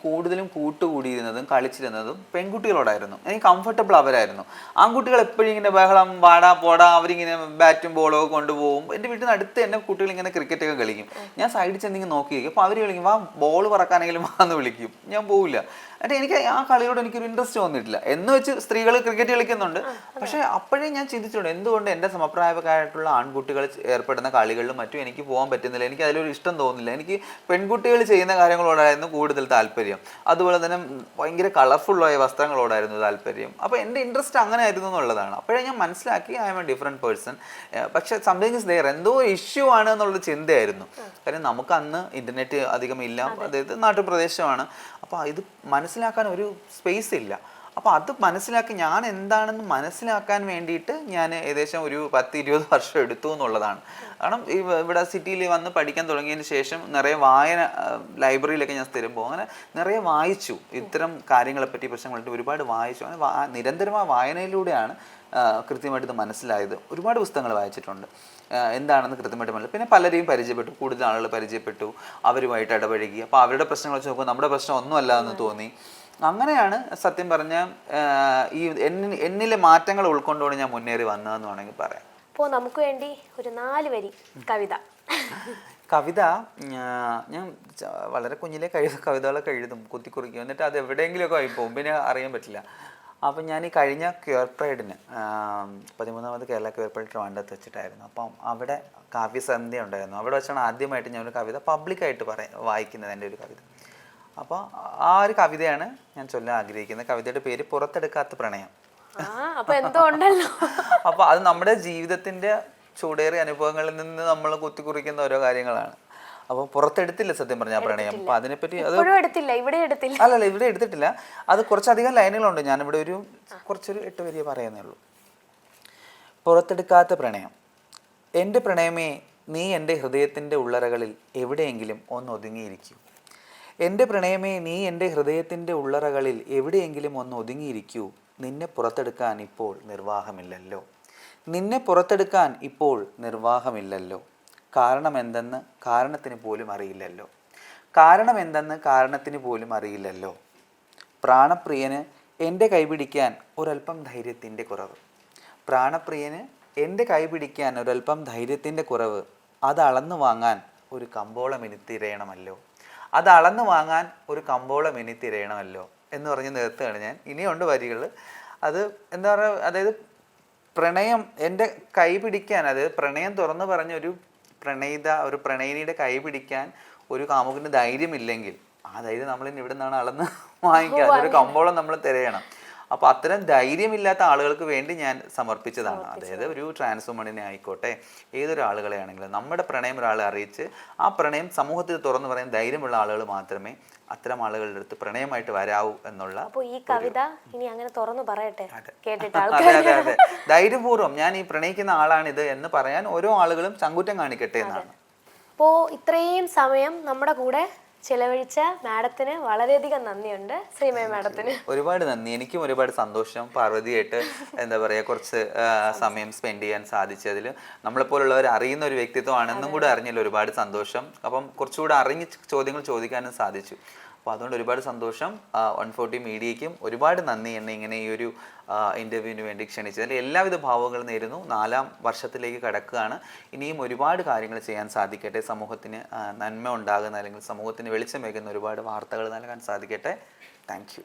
കൂടുതലും കൂട്ടുകൂടിയിരുന്നതും കളിച്ചിരുന്നതും പെൺകുട്ടികളോടായിരുന്നു. എനിക്ക് കംഫർട്ടബിൾ അവരായിരുന്നു. ആൺകുട്ടികൾ എപ്പോഴും ഇങ്ങനെ ബഹളം, വാടാ പോടാ, അവരിങ്ങനെ ബാറ്റും ബോളോ കൊണ്ടുപോകും. എൻ്റെ വീട്ടിൽ അടുത്ത് തന്നെ കുട്ടികൾ ഇങ്ങനെ ക്രിക്കറ്റ് ഒക്കെ കളിക്കും. ഞാൻ സൈഡിൽ ചെന്നിങ്ങനെ നോക്കിയിരിക്കും. അപ്പോൾ അവർ വിളിക്കും, വാ ബോൾ പറക്കാനെങ്കിലും വാന്ന് വിളിക്കും. ഞാൻ പോവില്ല. എന്നിട്ട് എനിക്ക് ആ കളിയോട് എനിക്കൊരു ഇൻട്രസ്റ്റ് തോന്നിയിട്ടില്ല. എന്ന് വെച്ച് സ്ത്രീകൾ ക്രിക്കറ്റ് കളിക്കുന്നുണ്ട്. പക്ഷേ അപ്പോഴേ ഞാൻ ചിന്തിച്ചിട്ടുണ്ട്, എന്തുകൊണ്ട് എൻ്റെ സമപ്രായക്കാരായിട്ടുള്ള ആൺകുട്ടികൾ ഏർപ്പെടുന്ന കളികളിലും മറ്റും എനിക്ക് പോകാൻ പറ്റുന്നില്ല. എനിക്ക് അതിലൊരു ഇഷ്ടം തോന്നുന്നില്ല. എനിക്ക് പെൺകുട്ടികൾ ചെയ്യുന്ന കാര്യങ്ങളോടായിരുന്നു കൂടുതൽ താല്പര്യം. അതുപോലെ തന്നെ ഭയങ്കര കളർഫുള്ളായ വസ്ത്രങ്ങളോടായിരുന്നു താല്പര്യം. അപ്പോൾ എൻ്റെ ഇൻട്രസ്റ്റ് അങ്ങനെ ആയിരുന്നു എന്നുള്ളതാണ്. അപ്പോഴേ ഞാൻ മനസ്സിലാക്കി I M A different person. പക്ഷേ സംതിങ് ഇസ് ദെയർ, എന്തോ ഇഷ്യൂ ആണ് എന്നുള്ളൊരു ചിന്തയായിരുന്നു. കാര്യം നമുക്ക് അന്ന് ഇൻ്റർനെറ്റ് അധികം ഇല്ല, അതായത് നാട്ടുപ്രദേശമാണ്. അപ്പോൾ ഇത് മനസ്സിലാക്കാൻ ഒരു സ്പേസ് ഇല്ല. അപ്പോൾ അത് മനസ്സിലാക്കി ഞാൻ എന്താണെന്ന് മനസ്സിലാക്കാൻ വേണ്ടിയിട്ട് ഞാൻ ഏകദേശം ഒരു 10-20 വർഷം എടുത്തു എന്നുള്ളതാണ്. കാരണം ഇവിടെ സിറ്റിയിൽ വന്ന് പഠിക്കാൻ തുടങ്ങിയതിന് ശേഷം നിറയെ വായന, ലൈബ്രറിയിലൊക്കെ ഞാൻ സ്ഥിരം പോകും. അങ്ങനെ നിറയെ വായിച്ചു, ഇത്തരം കാര്യങ്ങളെപ്പറ്റി പ്രശ്നങ്ങളായിട്ട് ഒരുപാട് വായിച്ചു. അങ്ങനെ നിരന്തരമായ വായനയിലൂടെയാണ് കൃത്യമായിട്ട് ഇത് മനസ്സിലായത്. ഒരുപാട് പുസ്തകങ്ങൾ വായിച്ചിട്ടുണ്ട്, എന്താണെന്ന് കൃത്യമായിട്ട് മനസ്സിലായി. പിന്നെ പലരെയും പരിചയപ്പെട്ടു, കൂടുതൽ ആളുകൾ പരിചയപ്പെട്ടു, അവരുമായിട്ട് ഇടപഴകി. അപ്പോൾ അവരുടെ പ്രശ്നങ്ങൾ വെച്ച് നോക്കുമ്പോൾ നമ്മുടെ പ്രശ്നം ഒന്നുമല്ല എന്ന് തോന്നി. അങ്ങനെയാണ് സത്യം പറഞ്ഞ ഈ എന്നിലെ മാറ്റങ്ങൾ ഉൾക്കൊണ്ടുകൊണ്ട് ഞാൻ മുന്നേറി വന്നതെന്ന് വേണമെങ്കിൽ പറയാം. അപ്പോൾ നമുക്ക് വേണ്ടി ഒരു 4 വരി കവിത. കവിത ഞാൻ വളരെ കുഞ്ഞിലെ കവിതകളൊക്കെ എഴുതും, കുത്തിക്കുറിക്കും. എന്നിട്ട് അത് എവിടെയെങ്കിലുമൊക്കെ ആയിപ്പോവും, പിന്നെ അറിയാൻ പറ്റില്ല. അപ്പം ഞാൻ ഈ കഴിഞ്ഞ ക്യൂർ പ്രൈഡിന് 13ാമത് കേരള ക്യൂർ പ്രൈഡ് ട്രിവാൻഡ്രത്ത് വെച്ചിട്ടായിരുന്നു. അപ്പം അവിടെ കാവ്യസന്ധ്യ ഉണ്ടായിരുന്നു. അവിടെ വെച്ചാണ് ആദ്യമായിട്ട് ഞാനൊരു കവിത പബ്ലിക്കായിട്ട് വായിക്കുന്നത്, എൻ്റെ ഒരു കവിത. അപ്പോൾ ആ ഒരു കവിതയാണ് ഞാൻ ചൊല്ലാൻ ആഗ്രഹിക്കുന്നത്. കവിതയുടെ പേര് പുറത്തെടുക്കാത്ത പ്രണയം. അപ്പോൾ അത് നമ്മുടെ ജീവിതത്തിൻ്റെ ചൂടേറിയ അനുഭവങ്ങളിൽ നിന്ന് നമ്മൾ കുത്തിക്കുറിക്കുന്ന ഓരോ കാര്യങ്ങളാണ്. അപ്പോൾ പുറത്തെടുത്തില്ല സത്യം പറഞ്ഞ ആ പ്രണയം. അപ്പോൾ അതിനെപ്പറ്റി അത് അല്ലല്ല, ഇവിടെ എടുത്തിട്ടില്ല. അത് കുറച്ചധികം ലൈനുകളുണ്ട്. ഞാനിവിടെ കുറച്ചൊരു 8 വരിയെ പറയുന്നേ ഉള്ളൂ. പുറത്തെടുക്കാത്ത പ്രണയം. എൻ്റെ പ്രണയമേ, നീ എൻ്റെ ഹൃദയത്തിൻ്റെ ഉള്ളറകളിൽ എവിടെയെങ്കിലും ഒന്ന് ഒതുങ്ങിയിരിക്കൂ. എൻ്റെ പ്രണയമേ, നീ എൻ്റെ ഹൃദയത്തിൻ്റെ ഉള്ളറകളിൽ എവിടെയെങ്കിലും ഒന്ന് ഒതുങ്ങിയിരിക്കൂ. നിന്നെ പുറത്തെടുക്കാൻ ഇപ്പോൾ നിർവാഹമില്ലല്ലോ. നിന്നെ പുറത്തെടുക്കാൻ ഇപ്പോൾ നിർവാഹമില്ലല്ലോ. കാരണം എന്തെന്ന് കാരണത്തിന് പോലും അറിയില്ലല്ലോ. കാരണം എന്തെന്ന് കാരണത്തിന് പോലും അറിയില്ലല്ലോ. പ്രാണപ്രിയന് എൻ്റെ കൈപിടിക്കാൻ ഒരൽപ്പം ധൈര്യത്തിൻ്റെ കുറവ്. പ്രാണപ്രിയന് എൻ്റെ കൈപിടിക്കാൻ ഒരൽപ്പം ധൈര്യത്തിൻ്റെ കുറവ്. അത് അളന്നു വാങ്ങാൻ ഒരു കമ്പോളം എനിത്തിരയണമല്ലോ. അത് അളന്നു വാങ്ങാൻ ഒരു കമ്പോളം എനിത്തിരയണമല്ലോ എന്ന് പറഞ്ഞ് നിർത്തുകയാണ് ഞാൻ. ഇനിയുണ്ട് വരികൾ. അത് എന്താ പറയുക, അതായത് പ്രണയം എൻ്റെ കൈ പിടിക്കാൻ, അതായത് പ്രണയം തുറന്നു പറഞ്ഞ ഒരു പ്രണയിനിയുടെ കൈ പിടിക്കാൻ ഒരു കാമുകന് ധൈര്യമില്ലെങ്കിൽ ആ ധൈര്യം നമ്മളിനി ഇവിടെ നിന്നാണ് അളന്ന് വാങ്ങിക്കുക. അതൊരു കമ്പോളം നമ്മൾ തിരയണം. അപ്പോൾ അത്തരം ധൈര്യമില്ലാത്ത ആളുകൾക്ക് വേണ്ടി ഞാൻ സമർപ്പിച്ചതാണ്. അതായത് ഒരു ട്രാൻസ് വുമണിനെ ആയിക്കോട്ടെ, ഏതൊരു ആളുകളെ ആണെങ്കിലും നമ്മുടെ പ്രണയം ഒരാളെ അറിയിച്ച് ആ പ്രണയം സമൂഹത്തിൽ തുറന്നു പറയാൻ ധൈര്യമുള്ള ആളുകൾ മാത്രമേ അത്തരം ആളുകളുടെ അടുത്ത് പ്രണയമായിട്ട് വരാവൂ എന്നുള്ള. അപ്പോൾ ഈ കവിത ഇനി അങ്ങനെ തുറന്നു പറയട്ടെ, അതെ ധൈര്യപൂർവ്വം ഞാൻ ഈ പ്രണയിക്കുന്ന ആളാണിത് എന്ന് പറയാൻ ഓരോ ആളുകളും ചങ്കൂറ്റം കാണിക്കട്ടെ എന്നാണ്. അപ്പോൾ ഇത്രയും സമയം നമ്മുടെ കൂടെ ചിലവഴിച്ച മാഡത്തിന് വളരെയധികം നന്ദിയുണ്ട്. ശ്രീമയ മാഡത്തിന് ഒരുപാട് നന്ദി. എനിക്കും ഒരുപാട് സന്തോഷം പാർവതിയായിട്ട് എന്താ പറയുക കുറച്ച് സമയം സ്പെൻഡ് ചെയ്യാൻ സാധിച്ചതിൽ. നമ്മളെപ്പോലുള്ളവർ അറിയുന്ന ഒരു വ്യക്തിത്വമാണെന്നും കൂടെ അറിഞ്ഞതിൽ ഒരുപാട് സന്തോഷം. അപ്പം കുറച്ചുകൂടെ അറിഞ്ഞ് ചോദ്യങ്ങൾ ചോദിക്കാനും സാധിച്ചു. അപ്പോൾ അതുകൊണ്ട് ഒരുപാട് സന്തോഷം. 140 മീഡിയയ്ക്കും ഒരുപാട് നന്ദി, എന്നെ ഇങ്ങനെ ഈ ഒരു ഇൻ്റർവ്യൂവിന് വേണ്ടി ക്ഷണിച്ചതിൽ. എല്ലാവിധ ഭാവങ്ങളും നേരുന്നു. 4ാം വർഷത്തിലേക്ക് കടക്കുകയാണ്. ഇനിയും ഒരുപാട് കാര്യങ്ങൾ ചെയ്യാൻ സാധിക്കട്ടെ. സമൂഹത്തിന് നന്മ ഉണ്ടാകുന്ന അല്ലെങ്കിൽ സമൂഹത്തിന് വെളിച്ചം വയ്ക്കുന്ന ഒരുപാട് വാർത്തകൾ നൽകാൻ സാധിക്കട്ടെ. Thank you.